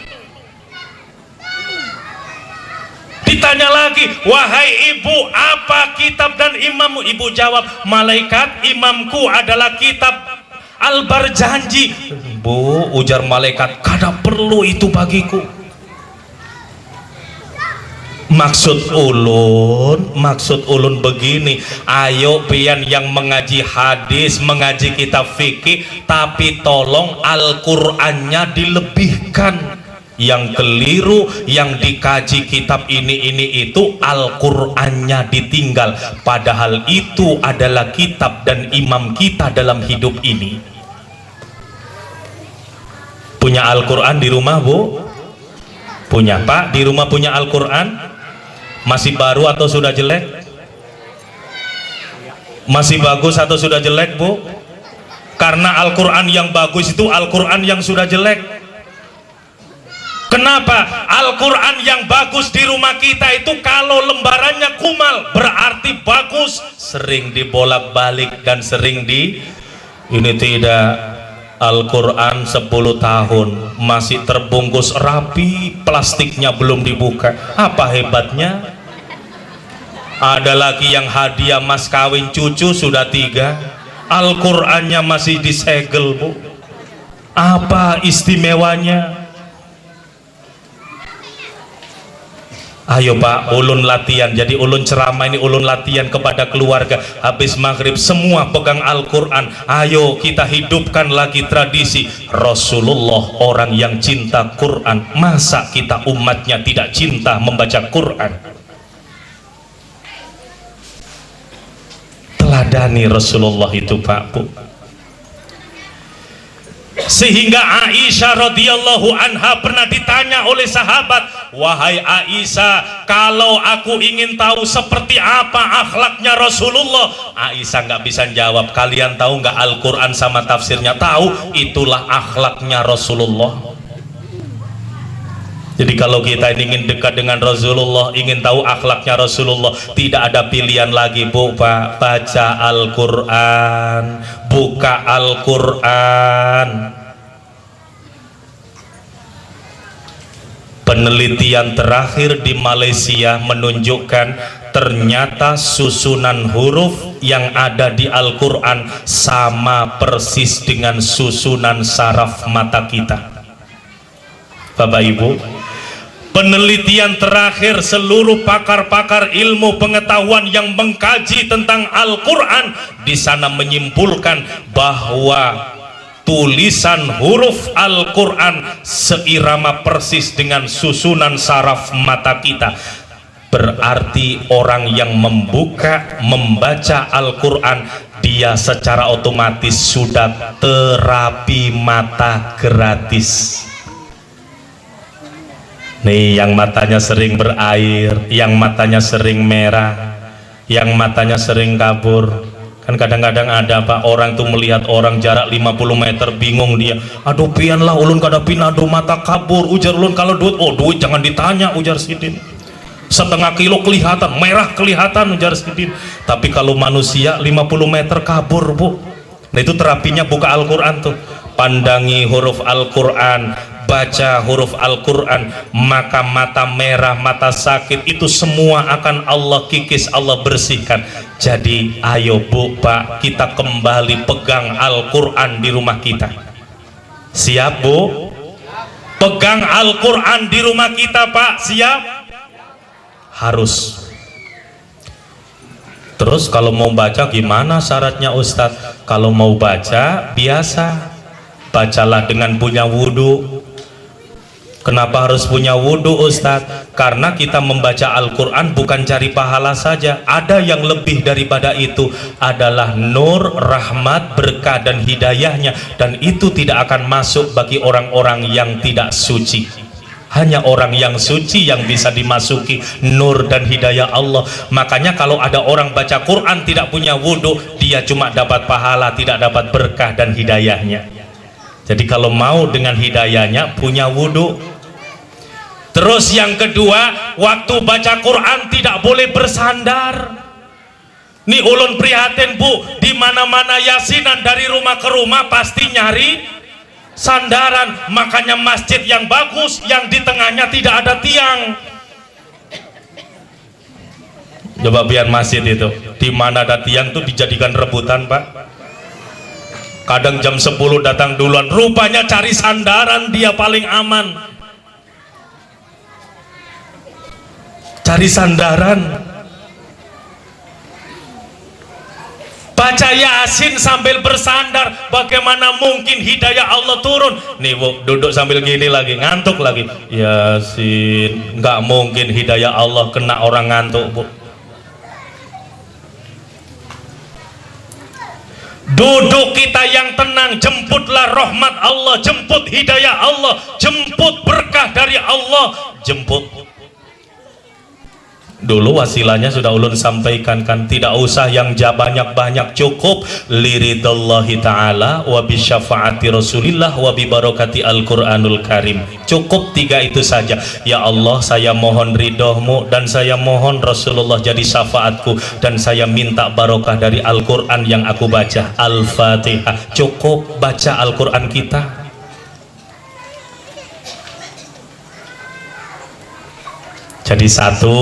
Ditanya lagi, wahai ibu, apa kitab dan imammu? Ibu jawab, malaikat, imamku adalah kitab Al-Barjanji. Bu, ujar malaikat, kada perlu itu bagiku. Maksud ulun begini, ayo pian yang mengaji hadis, mengaji kitab fikih, tapi tolong Al-Qur'annya dilebihkan. Yang keliru, yang dikaji kitab ini itu, Al-Qur'annya ditinggal. Padahal itu adalah kitab dan imam kita dalam hidup ini. Punya Al-Qur'an di rumah, Bu? Punya, Pak? Di rumah punya Al-Qur'an? Masih baru atau sudah jelek? Masih bagus atau sudah jelek, Bu? Karena Al-Qur'an yang bagus itu Al-Qur'an yang sudah jelek. Kenapa? Al-Quran yang bagus di rumah kita itu kalau lembarannya kumal berarti bagus, sering dibolak-balik dan sering ini tidak. Al-Quran 10 tahun masih terbungkus rapi, plastiknya belum dibuka. Apa hebatnya? Ada lagi yang hadiah mas kawin cucu sudah 3, Al-Qurannya masih disegel, Bu. Apa istimewanya? Ayo Pak, ulun latihan. Jadi ulun ceramah ini ulun latihan kepada keluarga. Habis maghrib semua pegang Al-Quran. Ayo kita hidupkan lagi tradisi Rasulullah, orang yang cinta Quran. Masa kita umatnya tidak cinta membaca Quran? Teladani Rasulullah itu Pak, Bu. Sehingga Aisyah radhiyallahu anha pernah ditanya oleh sahabat, wahai Aisyah, kalau aku ingin tahu seperti apa akhlaknya Rasulullah. Aisyah nggak bisa jawab. Kalian tahu nggak Al-Quran sama tafsirnya? Tahu, itulah akhlaknya Rasulullah. Jadi kalau kita ingin dekat dengan Rasulullah, ingin tahu akhlaknya Rasulullah, tidak ada pilihan lagi Bu, Pak. Baca Al-Quran, buka Al-Quran. Penelitian terakhir di Malaysia menunjukkan ternyata susunan huruf yang ada di Al-Quran sama persis dengan susunan saraf mata kita. Bapak Ibu, penelitian terakhir seluruh pakar-pakar ilmu pengetahuan yang mengkaji tentang Al-Quran di sana menyimpulkan bahwa tulisan huruf Al-Quran seirama persis dengan susunan saraf mata kita. Berarti orang yang membaca Al-Quran, dia secara otomatis sudah terapi mata gratis. Nih, yang matanya sering berair, yang matanya sering merah, yang matanya sering kabur. Kan kadang-kadang ada Pak, orang tuh melihat orang jarak 50 meter bingung dia. Aduh pian lah ulun kada pinado mata kabur. Ujar ulun kalau duit, oh duit jangan ditanya, ujar Sidin. Setengah kilo kelihatan, merah kelihatan, ujar Sidin. Tapi kalau manusia 50 meter kabur Bu. Nah itu terapinya buka Al-Quran tuh. Pandangi huruf Al-Quran, baca huruf Al-Quran, maka mata merah, mata sakit itu semua akan Allah kikis, Allah bersihkan. Jadi ayo Bu, Pak, kita kembali pegang Al-Quran di rumah kita. Siap Bu? Pegang Al-Quran di rumah kita Pak, siap? Harus. Terus kalau mau baca gimana syaratnya Ustadz? Kalau mau baca biasa, bacalah dengan punya wudhu. Kenapa harus punya wudhu Ustadz? Karena kita membaca Al-Quran bukan cari pahala saja, ada yang lebih daripada itu, adalah nur, rahmat, berkah dan hidayahnya. Dan itu tidak akan masuk bagi orang-orang yang tidak suci. Hanya orang yang suci yang bisa dimasuki nur dan hidayah Allah. Makanya kalau ada orang baca Quran tidak punya wudhu, dia cuma dapat pahala, tidak dapat berkah dan hidayahnya. Jadi kalau mau dengan hidayahnya, punya wudhu. Terus yang kedua, waktu baca Quran tidak boleh bersandar. Nih ulun prihatin Bu, di mana-mana yasinan dari rumah ke rumah pasti nyari sandaran. Makanya masjid yang bagus, yang di tengahnya tidak ada tiang. Coba biar masjid itu, di mana ada tiang tuh dijadikan rebutan Pak. Kadang jam 10 datang duluan, rupanya cari sandaran dia paling aman. Cari sandaran. Baca Yasin sambil bersandar, bagaimana mungkin hidayah Allah turun? Nih Bu, duduk sambil gini lagi, ngantuk lagi. Yasin, nggak mungkin hidayah Allah kena orang ngantuk Bu. Duduk kita yang tenang, jemputlah rahmat Allah, jemput hidayah Allah, jemput berkah dari Allah, jemput. Dulu wasilahnya sudah ulun sampaikan kan, tidak usah yang banyak-banyak, cukup liridallahi ta'ala wa bisyafaati rasulillah wa bibarakati Al-Quranul Karim. Cukup 3 itu saja. Ya Allah, saya mohon ridhomu dan saya mohon Rasulullah jadi syafaatku, dan saya minta barokah dari Al-Quran yang aku baca. Al-Fatihah. Cukup baca Al-Quran kita. Jadi satu,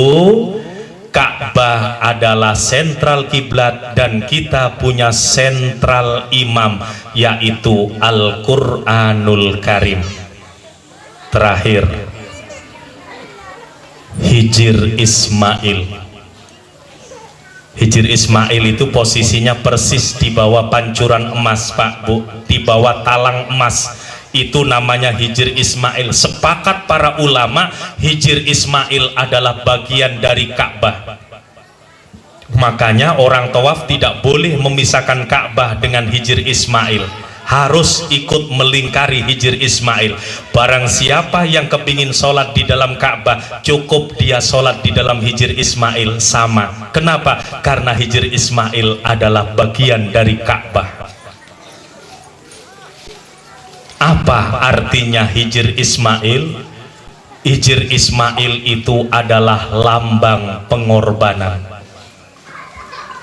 Ka'bah adalah sentral kiblat dan kita punya sentral imam, yaitu Al-Quranul Karim. Terakhir, Hijir Ismail. Hijir Ismail itu posisinya persis di bawah pancuran emas, Pak Bu, di bawah talang emas. Itu namanya Hijir Ismail. Sepakat para ulama, Hijir Ismail adalah bagian dari Ka'bah. Makanya orang tawaf tidak boleh memisahkan Ka'bah dengan Hijir Ismail, harus ikut melingkari Hijir Ismail. Barang siapa yang kepingin sholat di dalam Ka'bah, cukup dia sholat di dalam Hijir Ismail sama. Kenapa? Karena Hijir Ismail adalah bagian dari Ka'bah. Apa artinya Hijir Ismail? Hijir Ismail itu adalah lambang pengorbanan.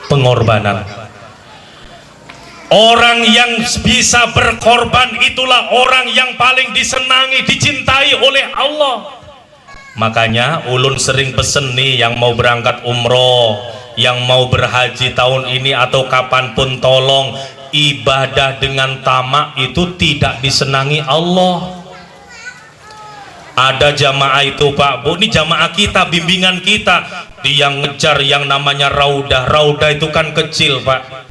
Pengorbanan. Orang yang bisa berkorban itulah orang yang paling disenangi, dicintai oleh Allah. Makanya ulun sering pesen nih, yang mau berangkat umroh, yang mau berhaji tahun ini atau kapanpun, tolong, ibadah dengan tamak itu tidak disenangi Allah. Ada jamaah itu, Pak Bu, ini jamaah kita, bimbingan kita, dia ngejar yang namanya raudah. Raudah itu kan kecil, Pak.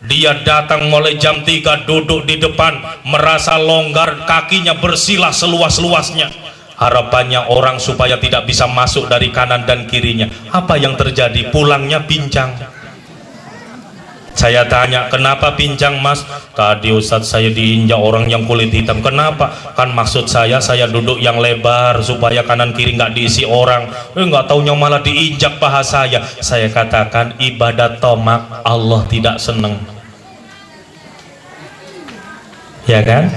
Dia datang mulai jam 3, duduk di depan, merasa longgar, kakinya bersilah seluas-luasnya. Harapannya orang supaya tidak bisa masuk dari kanan dan kirinya. Apa yang terjadi? Pulangnya pincang. Saya tanya, kenapa pincang, Mas? Tadi Ustadz saya diinjak orang yang kulit hitam. Kenapa? Kan maksud saya duduk yang lebar supaya kanan kiri nggak diisi orang. Nggak taunya malah diinjak paha saya. Saya katakan, ibadah tomak Allah tidak seneng. Ya kan?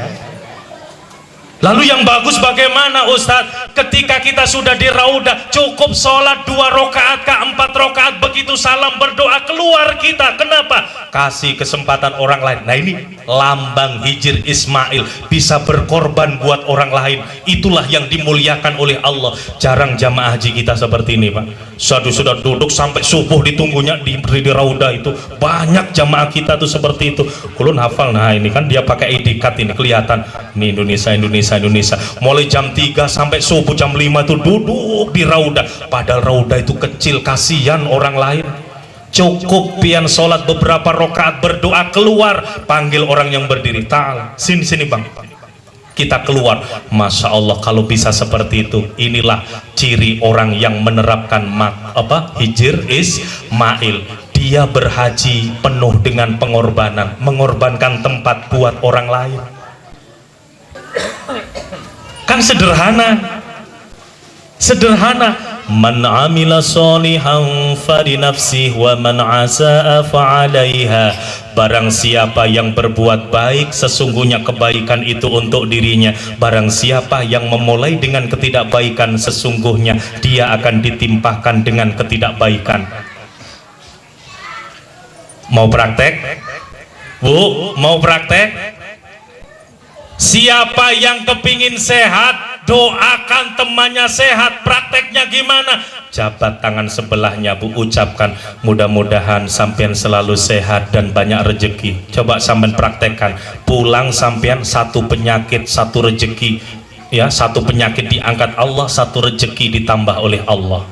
Lalu yang bagus bagaimana, Ustadz? Ketika kita sudah di raudah, cukup sholat 2 rakaat ke 4 rakaat, begitu salam berdoa keluar kita. Kenapa? Kasih kesempatan orang lain. Nah, ini lambang Hijir Ismail, bisa berkorban buat orang lain. Itulah yang dimuliakan oleh Allah. Jarang jamaah haji kita seperti ini, Pak. Sudah duduk sampai subuh ditunggunya di raudah itu. Banyak jamaah kita tuh seperti itu. Ulun hafal, nah ini kan dia pakai ID card, ini kelihatan. Ini Indonesia. Mulai jam 3 sampai subuh jam 5 itu duduk di raudah. Padahal raudah itu kecil, kasihan orang lain. Cukup pian sholat beberapa rakaat, berdoa keluar, panggil orang yang berdiri, ta'al, sini Bang, kita keluar. Masya Allah, kalau bisa seperti itu. Inilah ciri orang yang menerapkan Hijir Ismail. Dia berhaji penuh dengan pengorbanan, mengorbankan tempat buat orang lain. Kan sederhana. Man amila sholihan falinafsih wa man asa'a fa'alaiha. Barang siapa yang berbuat baik, sesungguhnya kebaikan itu untuk dirinya. Barang siapa yang memulai dengan ketidakbaikan, sesungguhnya dia akan ditimpahkan dengan ketidakbaikan. Mau praktek? Bu, mau praktek? Siapa yang kepingin sehat, doakan temannya sehat. Prakteknya gimana? Jabat tangan sebelahnya, Bu, ucapkan, mudah-mudahan sampean selalu sehat dan banyak rezeki. Coba sampean praktekkan, pulang sampean satu penyakit, satu rezeki. Ya, satu penyakit diangkat Allah, satu rezeki ditambah oleh Allah.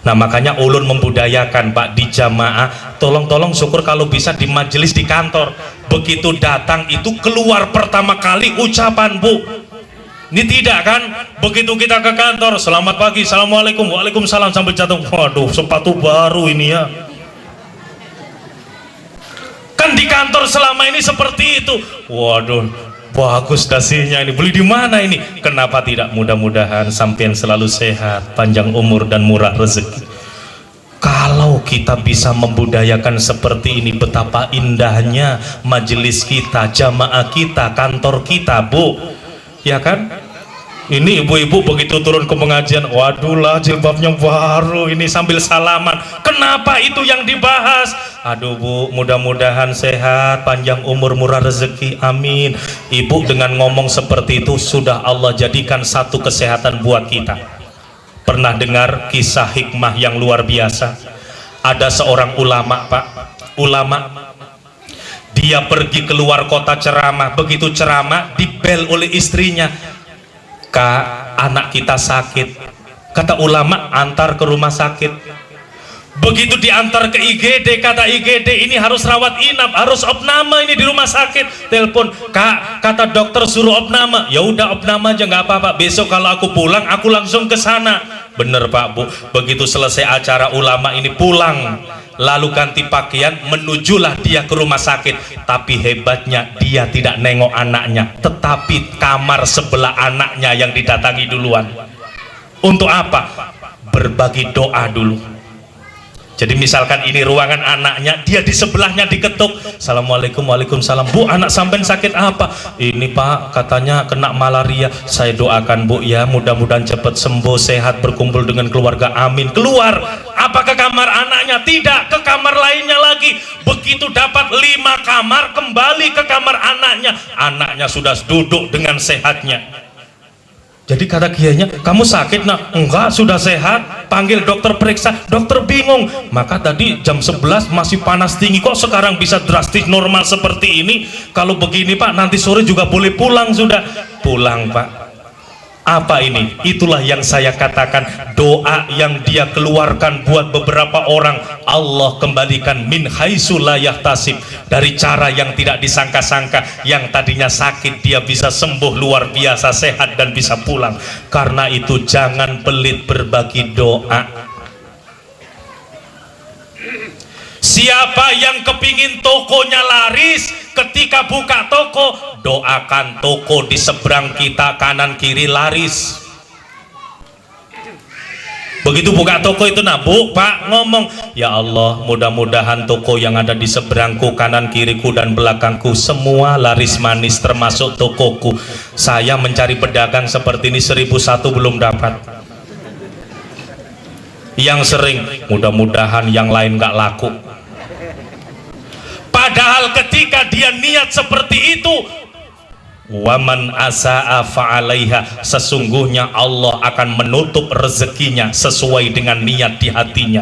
Nah, makanya ulun membudayakan, Pak, di jamaah, tolong syukur kalau bisa di majelis di kantor. Begitu datang itu keluar pertama kali ucapan, Bu. Ini tidak kan? Begitu kita ke kantor, selamat pagi, assalamualaikum, waalaikumsalam, sambil jatuh, waduh, sepatu baru ini ya. Kan di kantor selama ini seperti itu. Waduh, bagus dasinya ini, beli di mana ini? Kenapa tidak? Mudah-mudahan sampean selalu sehat, panjang umur dan murah rezeki. Kalau kita bisa membudayakan seperti ini, betapa indahnya majelis kita, jamaah kita, kantor kita, Bu. Ya kan? Ini ibu-ibu begitu turun ke pengajian, waduh lah jilbabnya baru ini, sambil salaman. Kenapa itu yang dibahas? Aduh Bu, mudah-mudahan sehat, panjang umur, murah rezeki, amin. Ibu dengan ngomong seperti itu sudah Allah jadikan satu kesehatan buat kita. Pernah dengar kisah hikmah yang luar biasa? Ada seorang ulama, Pak, ulama. Dia pergi keluar kota ceramah. Begitu ceramah dibel oleh istrinya, Kak, anak kita sakit. Kata ulama, antar ke rumah sakit. Begitu diantar ke IGD, kata IGD ini harus rawat inap, harus opname ini di rumah sakit. Telepon, Kak, kata dokter suruh opname. Ya udah opname aja, nggak apa-apa. Besok kalau aku pulang, aku langsung ke sana. Bener Pak Bu. Begitu selesai acara ulama ini pulang, lalu ganti pakaian, menujulah dia ke rumah sakit. Tapi hebatnya dia tidak nengok anaknya, tetapi kamar sebelah anaknya yang didatangi duluan. Untuk apa? Berbagi doa dulu. Jadi misalkan ini ruangan anaknya, dia di sebelahnya diketuk. Assalamualaikum, waalaikumsalam. Bu, anak sampean sakit apa? Ini Pak, katanya kena malaria. Saya doakan Bu ya, mudah-mudahan cepat sembuh, sehat, berkumpul dengan keluarga, amin. Keluar, apa ke kamar anaknya? Tidak, ke kamar lainnya lagi. Begitu dapat 5 kamar, kembali ke kamar anaknya. Anaknya sudah duduk dengan sehatnya. Jadi kata kiainya, kamu sakit nak? Enggak, sudah sehat. Panggil dokter periksa, dokter bingung. Maka tadi jam 11 masih panas tinggi, kok sekarang bisa drastis normal seperti ini? Kalau begini Pak, nanti sore juga boleh pulang sudah. Pulang Pak. Apa ini? Itulah yang saya katakan, doa yang dia keluarkan buat beberapa orang, Allah kembalikan min haitsu la yahtasib, dari cara yang tidak disangka-sangka. Yang tadinya sakit dia bisa sembuh luar biasa, sehat dan bisa pulang. Karena itu jangan pelit berbagi doa. Siapa yang kepingin tokonya laris, ketika buka toko, doakan toko di seberang kita kanan kiri laris. Begitu buka toko itu, nah Bu, Pak ngomong, ya Allah, mudah-mudahan toko yang ada di seberangku, kanan kiriku dan belakangku semua laris manis, termasuk tokoku. Saya mencari pedagang seperti ini 1001 belum dapat. Yang sering, mudah-mudahan yang lain nggak laku. Padahal ketika dia niat seperti itu, waman asa'a fa'alaiha, sesungguhnya Allah akan menutup rezekinya sesuai dengan niat di hatinya.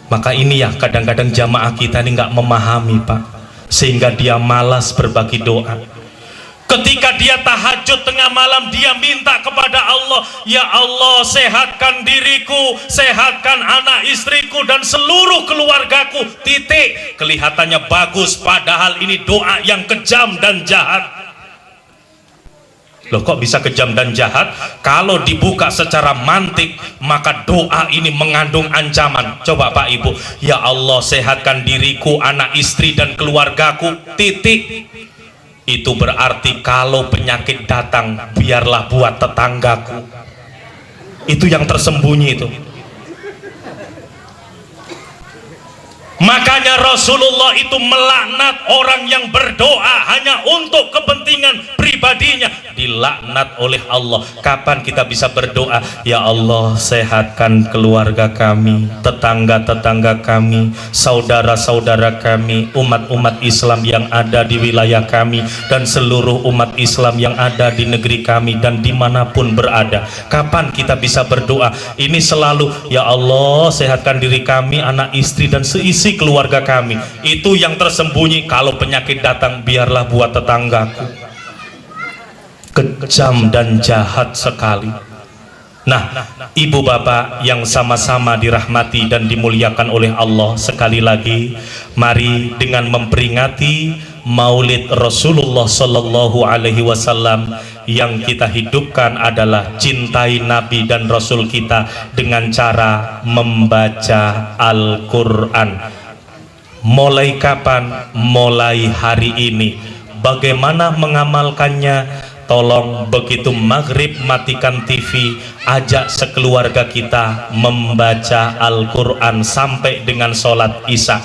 Maka ini ya kadang-kadang jamaah kita ini nggak memahami Pak, sehingga dia malas berbagi doa. Ketika dia tahajud tengah malam, dia minta kepada Allah, ya Allah sehatkan diriku, sehatkan anak istriku dan seluruh keluargaku, titik. Kelihatannya bagus, padahal ini doa yang kejam dan jahat. Loh kok bisa kejam dan jahat? Kalau dibuka secara mantik, maka doa ini mengandung ancaman. Coba Pak Ibu, ya Allah sehatkan diriku, anak istri dan keluargaku, titik. Itu berarti kalau penyakit datang, biarlah buat tetanggaku. Itu yang tersembunyi itu. Makanya Rasulullah itu melaknat orang yang berdoa hanya untuk kepentingan pribadinya, dilaknat oleh Allah. Kapan kita bisa berdoa, ya Allah sehatkan keluarga kami, tetangga-tetangga kami, saudara-saudara kami, umat-umat Islam yang ada di wilayah kami, dan seluruh umat Islam yang ada di negeri kami dan dimanapun berada. Kapan kita bisa berdoa? Ini selalu, ya Allah sehatkan diri kami, anak istri dan seisi keluarga kami. Itu yang tersembunyi. Kalau penyakit datang, biarlah buat tetanggaku. Kejam dan jahat sekali. Nah, ibu bapak yang sama-sama dirahmati dan dimuliakan oleh Allah, sekali lagi mari dengan memperingati Maulid Rasulullah Sallallahu Alaihi Wasallam, yang kita hidupkan adalah cintai Nabi dan Rasul kita dengan cara membaca Al-Quran. Mulai kapan? Mulai hari ini. Bagaimana mengamalkannya? Tolong begitu maghrib matikan TV, ajak sekeluarga kita membaca Al-Quran sampai dengan sholat isya.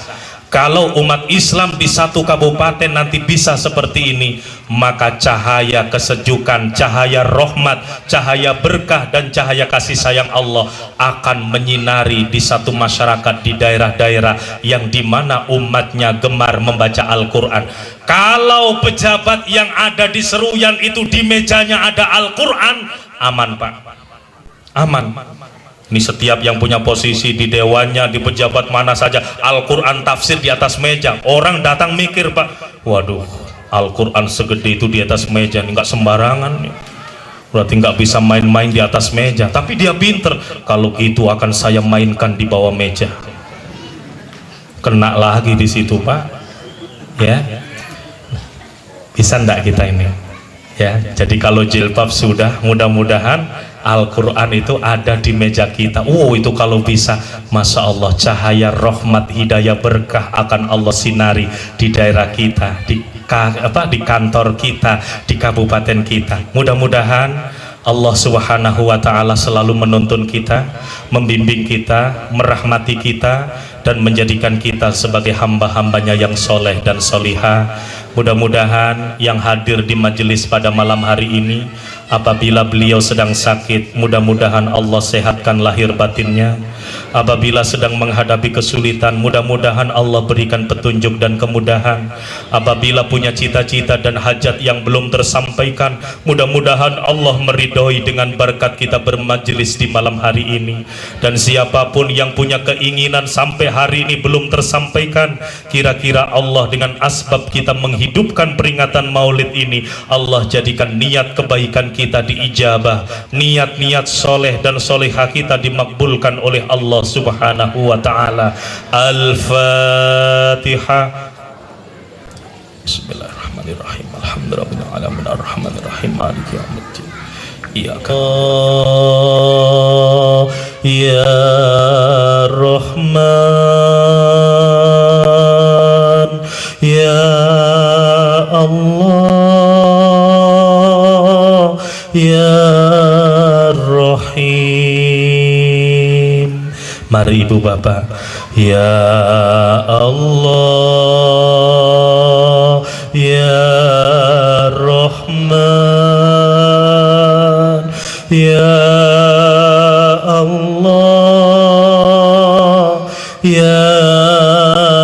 Kalau umat Islam di satu kabupaten nanti bisa seperti ini, maka cahaya kesejukan, cahaya rahmat, cahaya berkah dan cahaya kasih sayang Allah akan menyinari di satu masyarakat, di daerah-daerah yang dimana umatnya gemar membaca Al-Quran. Kalau pejabat yang ada di seruyan itu di mejanya ada Al-Quran, aman Pak, aman. Ini setiap yang punya posisi di dewannya, di pejabat mana saja, Al-Quran tafsir di atas meja. Orang datang mikir Pak, waduh Al-Quran segede itu di atas meja, ini nggak sembarangan nih. berarti nggak bisa main-main di atas meja, tapi dia pinter. Kalau gitu akan saya mainkan di bawah meja. Kena lagi di situ, Pak. Ya, bisa ndak kita ini? Ya, jadi kalau jilbab sudah, mudah-mudahan Al-Quran itu ada di meja kita. Itu kalau bisa, Masya Allah, cahaya rahmat hidayah berkah akan Allah sinari di daerah kita, di kantor kita, di kabupaten kita. Mudah-mudahan Allah Subhanahu wa Ta'ala selalu menuntun kita, membimbing kita, merahmati kita, dan menjadikan kita sebagai hamba-hambanya yang soleh dan solihah. Mudah-mudahan yang hadir di majelis pada malam hari ini, apabila beliau sedang sakit, mudah-mudahan Allah sehatkan lahir batinnya. Apabila sedang menghadapi kesulitan, mudah-mudahan Allah berikan petunjuk dan kemudahan. Apabila punya cita-cita dan hajat yang belum tersampaikan, mudah-mudahan Allah meridhoi dengan berkat kita bermajelis di malam hari ini. Dan siapapun yang punya keinginan sampai hari ini belum tersampaikan, kira-kira Allah dengan asbab kita menghidupkan peringatan maulid ini, Allah jadikan niat kebaikan kita diijabah, niat-niat soleh dan solehah kita dimakbulkan oleh Allah Subhanahu wa Ta'ala. Al-Fatihah. Bismillahirrahmanirrahim. Alhamdulillahirabbil alamin arrahmanir rahim maliki yaumiddin. Iyyaka ya Rahman ya Allah ya Rahim. Mari ibu bapak. Ya Allah ya Rahman ya Allah ya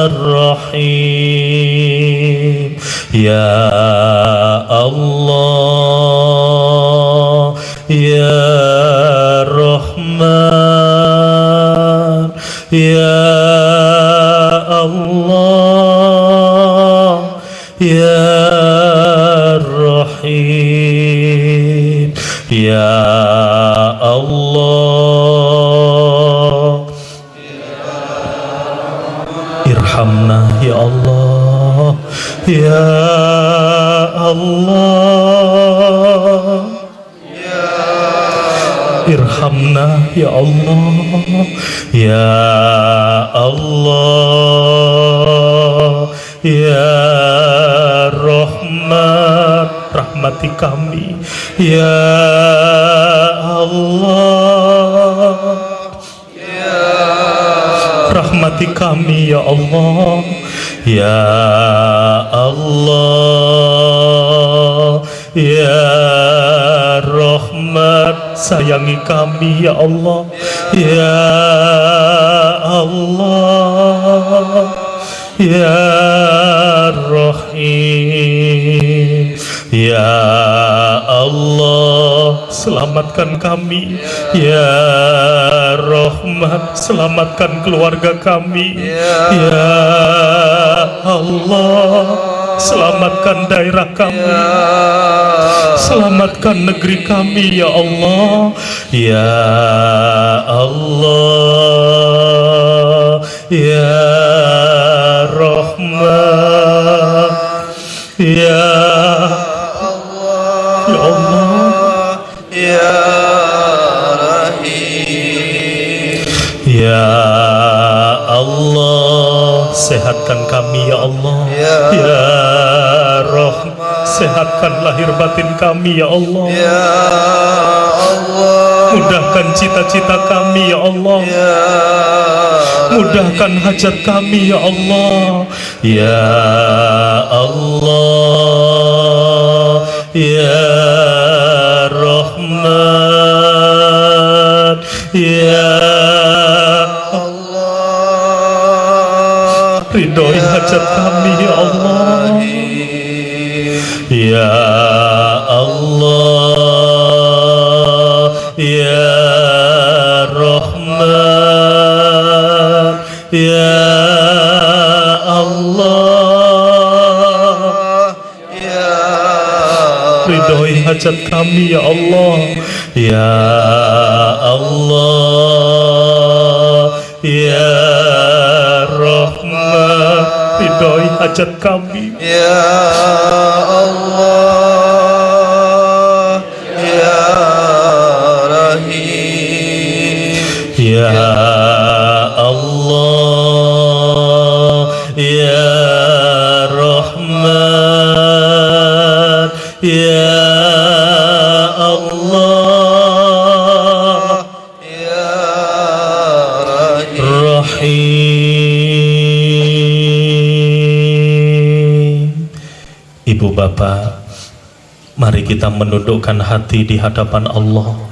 Rahim. Ya Allah ya Rahman ya Allah ya Rahim. Ya Allah irhamna ya Allah ya Allah irhamna ya Allah ya Allah ya Rahman rahmati kami ya Allah rahmati kami ya Allah ya Allah ya Rahman sayangi kami ya Allah ya Allah ya Rahim. Ya Allah selamatkan kami ya Rahman selamatkan keluarga kami ya Allah selamatkan daerah kami selamatkan negeri kami ya Allah ya Allah ya Rahman ya Allah ya Rahim. Ya Allah sehatkan kami ya Allah ya Rahman sehatkan lahir batin kami ya Allah Ya Allah mudahkan cita-cita kami ya Allah Ya mudahkan hajat kami ya Allah ya Allah ya Rahman ya Allah ridhoi hajat kami ya Allah ya Allah ya Rahman ya Allah ridhoi hajat hajat kami ya Allah. Ya Allah, ya Rahman, ridhoi hajat kami. Ya Allah, Ya Rahim. Ya Allah, ya Rahman, ya Allah, Ya Rahim. Rahim. Ibu bapak, mari kita menundukkan hati di hadapan Allah.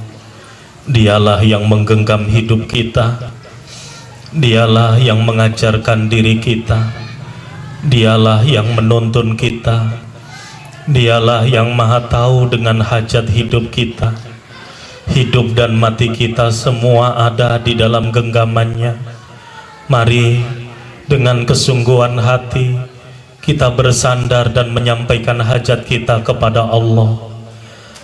Dialah yang menggenggam hidup kita, dialah yang mengajarkan diri kita, dialah yang menuntun kita, dialah yang maha tahu dengan hajat hidup kita. Hidup dan mati kita semua ada di dalam genggamannya. Mari dengan kesungguhan hati kita bersandar dan menyampaikan hajat kita kepada Allah.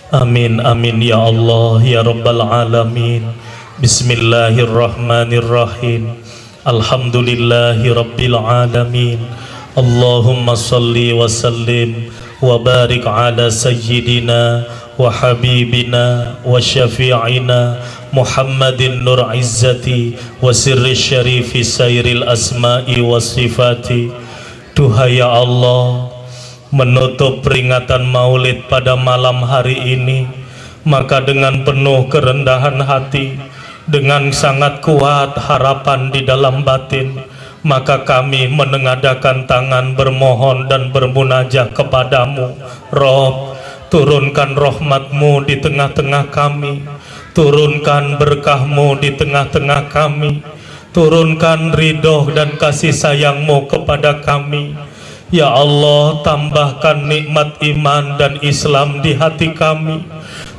Amin amin ya Allah ya Rabbal Alamin. Bismillahirrahmanirrahim. Alhamdulillahi Rabbil Alamin. Allahumma salli wa sallim wa barik ala sayyidina wa habibina wa syafi'ina Muhammadin nur izzati wa sirri syarifi sayril asma'i wa sifati. Duhai ya Allah, menutup peringatan maulid pada malam hari ini, maka dengan penuh kerendahan hati, dengan sangat kuat harapan di dalam batin, maka kami menengadakan tangan bermohon dan bermunajah kepadamu. Rob, turunkan rahmatmu di tengah-tengah kami, turunkan berkahmu di tengah-tengah kami, turunkan ridho dan kasih sayangmu kepada kami. Ya Allah, tambahkan nikmat iman dan Islam di hati kami.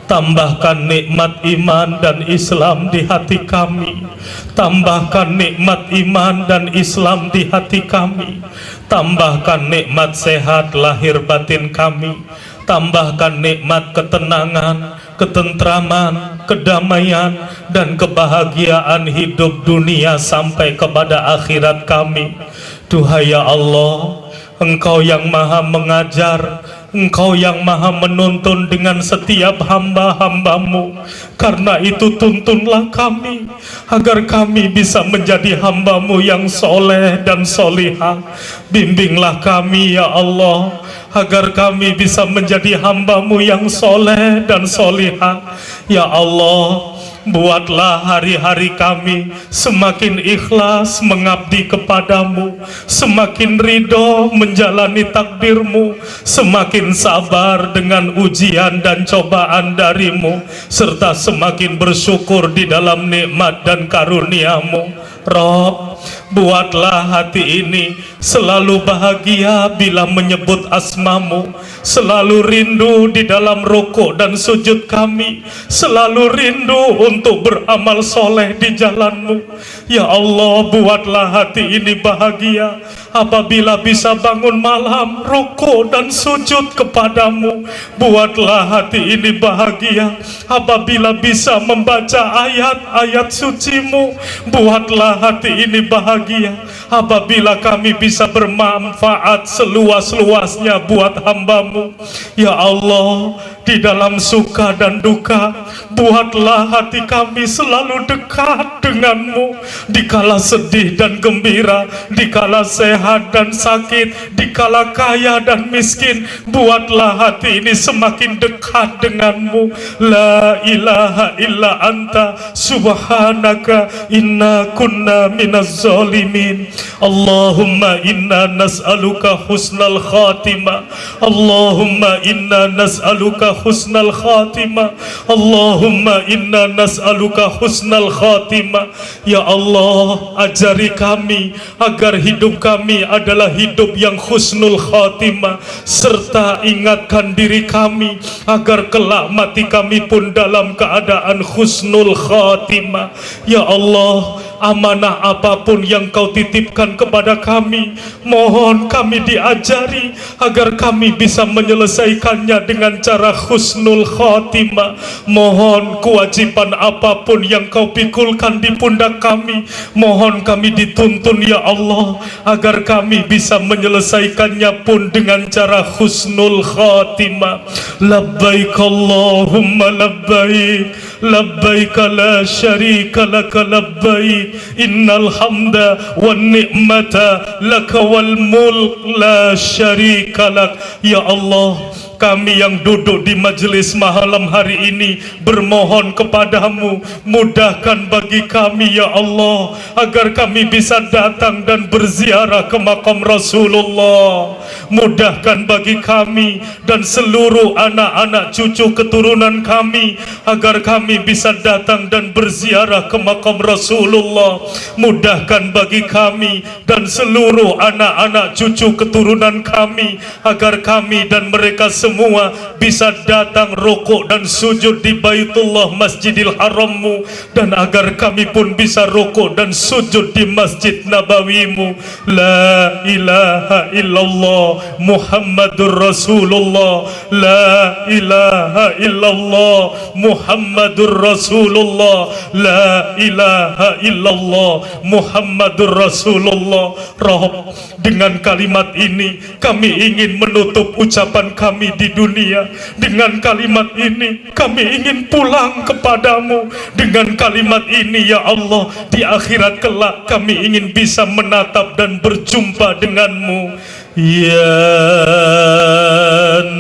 Tambahkan nikmat iman dan Islam di hati kami. Tambahkan nikmat iman dan Islam di hati kami. Tambahkan nikmat sehat lahir batin kami. Tambahkan nikmat ketenangan, ketentraman, kedamaian, dan kebahagiaan hidup dunia sampai kepada akhirat kami. Duhai ya Allah, Engkau yang maha mengajar, Engkau yang maha menuntun dengan setiap hamba-hambamu. Karena itu tuntunlah kami, agar kami bisa menjadi hambamu yang soleh dan solihah. Bimbinglah kami ya Allah, agar kami bisa menjadi hambamu yang soleh dan solihah. Ya Allah, buatlah hari-hari kami semakin ikhlas mengabdi kepadamu, semakin ridho menjalani takdirmu, semakin sabar dengan ujian dan cobaan darimu, serta semakin bersyukur di dalam nikmat dan karuniamu. Rob, buatlah hati ini selalu bahagia bila menyebut asmamu, selalu rindu di dalam rukuk dan sujud kami, selalu rindu untuk beramal soleh di jalanmu. Ya Allah, buatlah hati ini bahagia apabila bisa bangun malam rukuk dan sujud kepadamu. Buatlah hati ini bahagia apabila bisa membaca ayat-ayat sucimu. Buatlah hati ini bahagia apabila kami bisa bermanfaat seluas-luasnya buat hambamu. Ya Allah, di dalam suka dan duka, buatlah hati kami selalu dekat denganmu. Dikala sedih dan gembira, dikala sehat dan sakit, dikala kaya dan miskin, buatlah hati ini semakin dekat denganmu. La ilaha illa anta subhanaka inna kunna minaz zalimin. Allahumma inna nas'aluka husnal khatimah. Allahumma inna nas'aluka husnal khatimah. Allahumma inna nas'aluka husnal khatimah. Ya Allah, ajari kami agar hidup kami adalah hidup yang husnul khatimah, serta ingatkan diri kami agar kelak mati kami pun dalam keadaan husnul khatimah. Ya Allah, amanah apapun yang kau titipkan kepada kami, mohon kami diajari agar kami bisa menyelesaikannya dengan cara husnul khatimah. Mohon kewajiban apapun yang kau pikulkan di pundak kami, mohon kami dituntun ya Allah agar kami bisa menyelesaikannya pun dengan cara husnul khatimah. Labbaik Allahumma labbaik, labbaik la syarika laka labbaik, innal hamda wan ni'mata laka wal mulk la syarika lak. Ya Allah, kami yang duduk di majelis malam hari ini bermohon kepadamu, mudahkan bagi kami ya Allah agar kami bisa datang dan berziarah ke makam Rasulullah. Mudahkan bagi kami dan seluruh anak-anak cucu keturunan kami agar kami bisa datang dan berziarah ke makam Rasulullah. Mudahkan bagi kami dan seluruh anak-anak cucu keturunan kami agar kami dan mereka semua bisa datang rukuk dan sujud di Baitullah Masjidil Harammu, dan agar kami pun bisa rukuk dan sujud di Masjid Nabawimu. La ilaha illallah Muhammadur Rasulullah, la ilaha illallah Muhammadur Rasulullah, la ilaha illallah Muhammadur Rasulullah. Rob, dengan kalimat ini kami ingin menutup ucapan kami di dunia. Dengan kalimat ini kami ingin pulang kepadamu. Dengan kalimat ini ya Allah, di akhirat kelak kami ingin bisa menatap dan berjumpa denganmu. Ya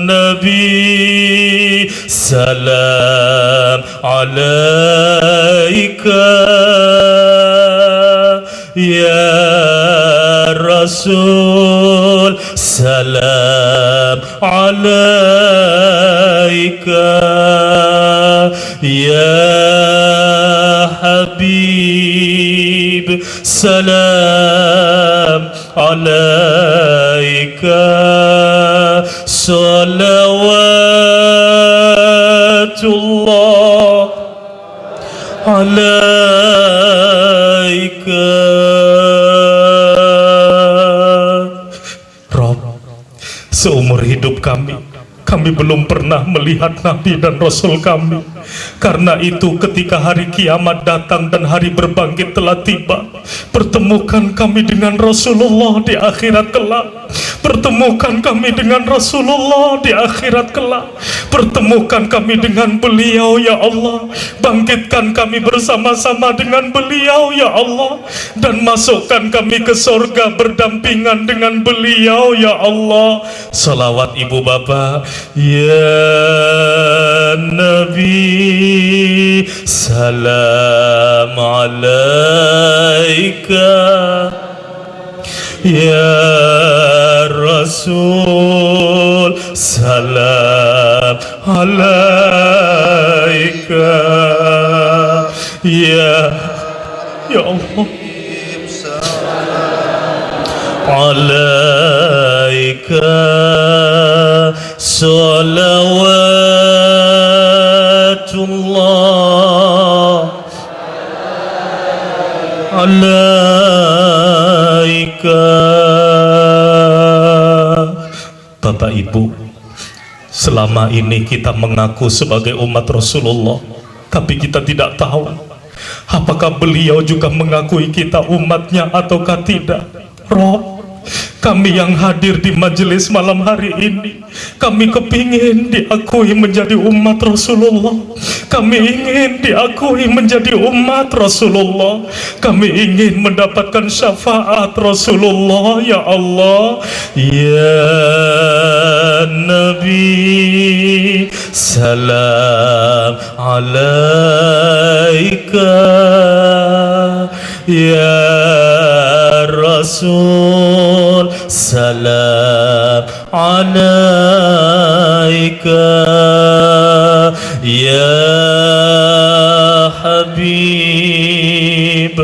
Nabi, salam alaika. Ya Rasul, salam alaika. Ya Habib, salam alaika. Salawatullah alaika. Rob, seumur hidup kami belum pernah melihat Nabi dan Rasul kami. Karena itu ketika hari kiamat datang dan hari berbangkit telah tiba, pertemukan kami dengan Rasulullah di akhirat kelak. Pertemukan kami dengan Rasulullah di akhirat kelak. Pertemukan kami dengan beliau ya Allah. Bangkitkan kami bersama-sama dengan beliau ya Allah, dan masukkan kami ke surga berdampingan dengan beliau ya Allah. Salawat ibu bapa. Ya Nabi, salam alaika. Ya Rasul, salam alaika. Ya Allah, alaika salawatullah alaika. Bapak Ibu, selama ini kita mengaku sebagai umat Rasulullah, tapi kita tidak tahu apakah beliau juga mengakui kita umatnya ataukah tidak. Rob, kami yang hadir di majelis malam hari ini, kami kepingin diakui menjadi umat Rasulullah. Kami ingin diakui menjadi umat Rasulullah. Kami ingin mendapatkan syafaat Rasulullah ya Allah. Ya Nabi, salam alaika. Ya Rasul, salam alaika. Ya Habib,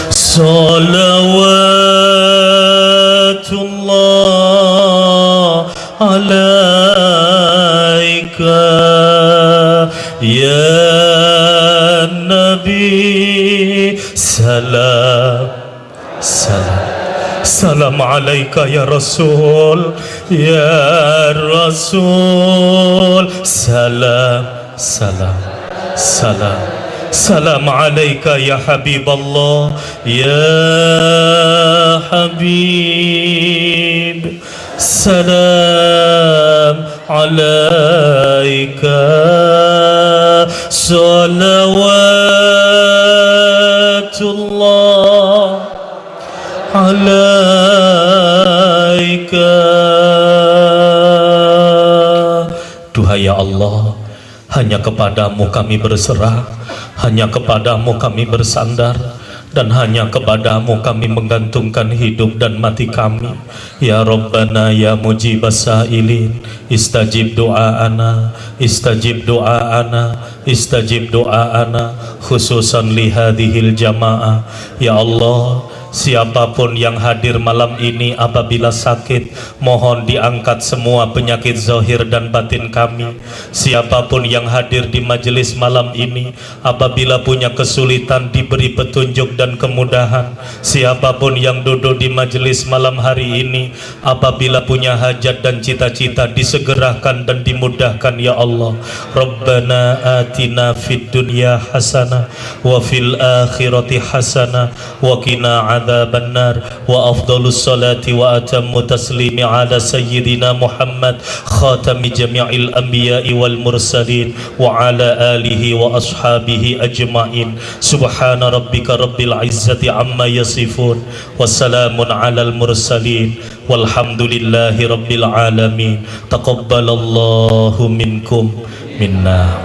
salawatullah alaika. Nabi. Salam, salam, salam alaika ya Rasul, ya Rasul. Salam, salam, salam, salam alaika ya Habiballah, ya Habib. Salam alaika, salawatullah alaika. Duhai ya Allah, hanya kepadamu kami berserah, hanya kepadamu kami bersandar, dan hanya kepadamu kami menggantungkan hidup dan mati kami. Ya Rabbana ya mujibas sa'ilin, istajib doa'ana, istajib doa'ana, istajib doa'ana, khususan li hadhil jamaah. Ya Allah, siapapun yang hadir malam ini apabila sakit, mohon diangkat semua penyakit zahir dan batin kami. Siapapun yang hadir di majelis malam ini apabila punya kesulitan, diberi petunjuk dan kemudahan. Siapapun yang duduk di majelis malam hari ini apabila punya hajat dan cita-cita, disegerakan dan dimudahkan ya Allah. Rabbana atina fid dunya hasanah wa fil akhirati hasanah wa qina adzaban nar. Wa afdhalus salati wa atammu taslimi ala sayyidina Muhammad khatami jami'il anbiya'i wal mursalin wa ala alihi wa ashabihi ajma'in. Subhana rabbika rabbil izzati amma yasifun, wassalamun alal mursalin, walhamdulillahi rabbil alamin. Taqabbalallahu minkum minna.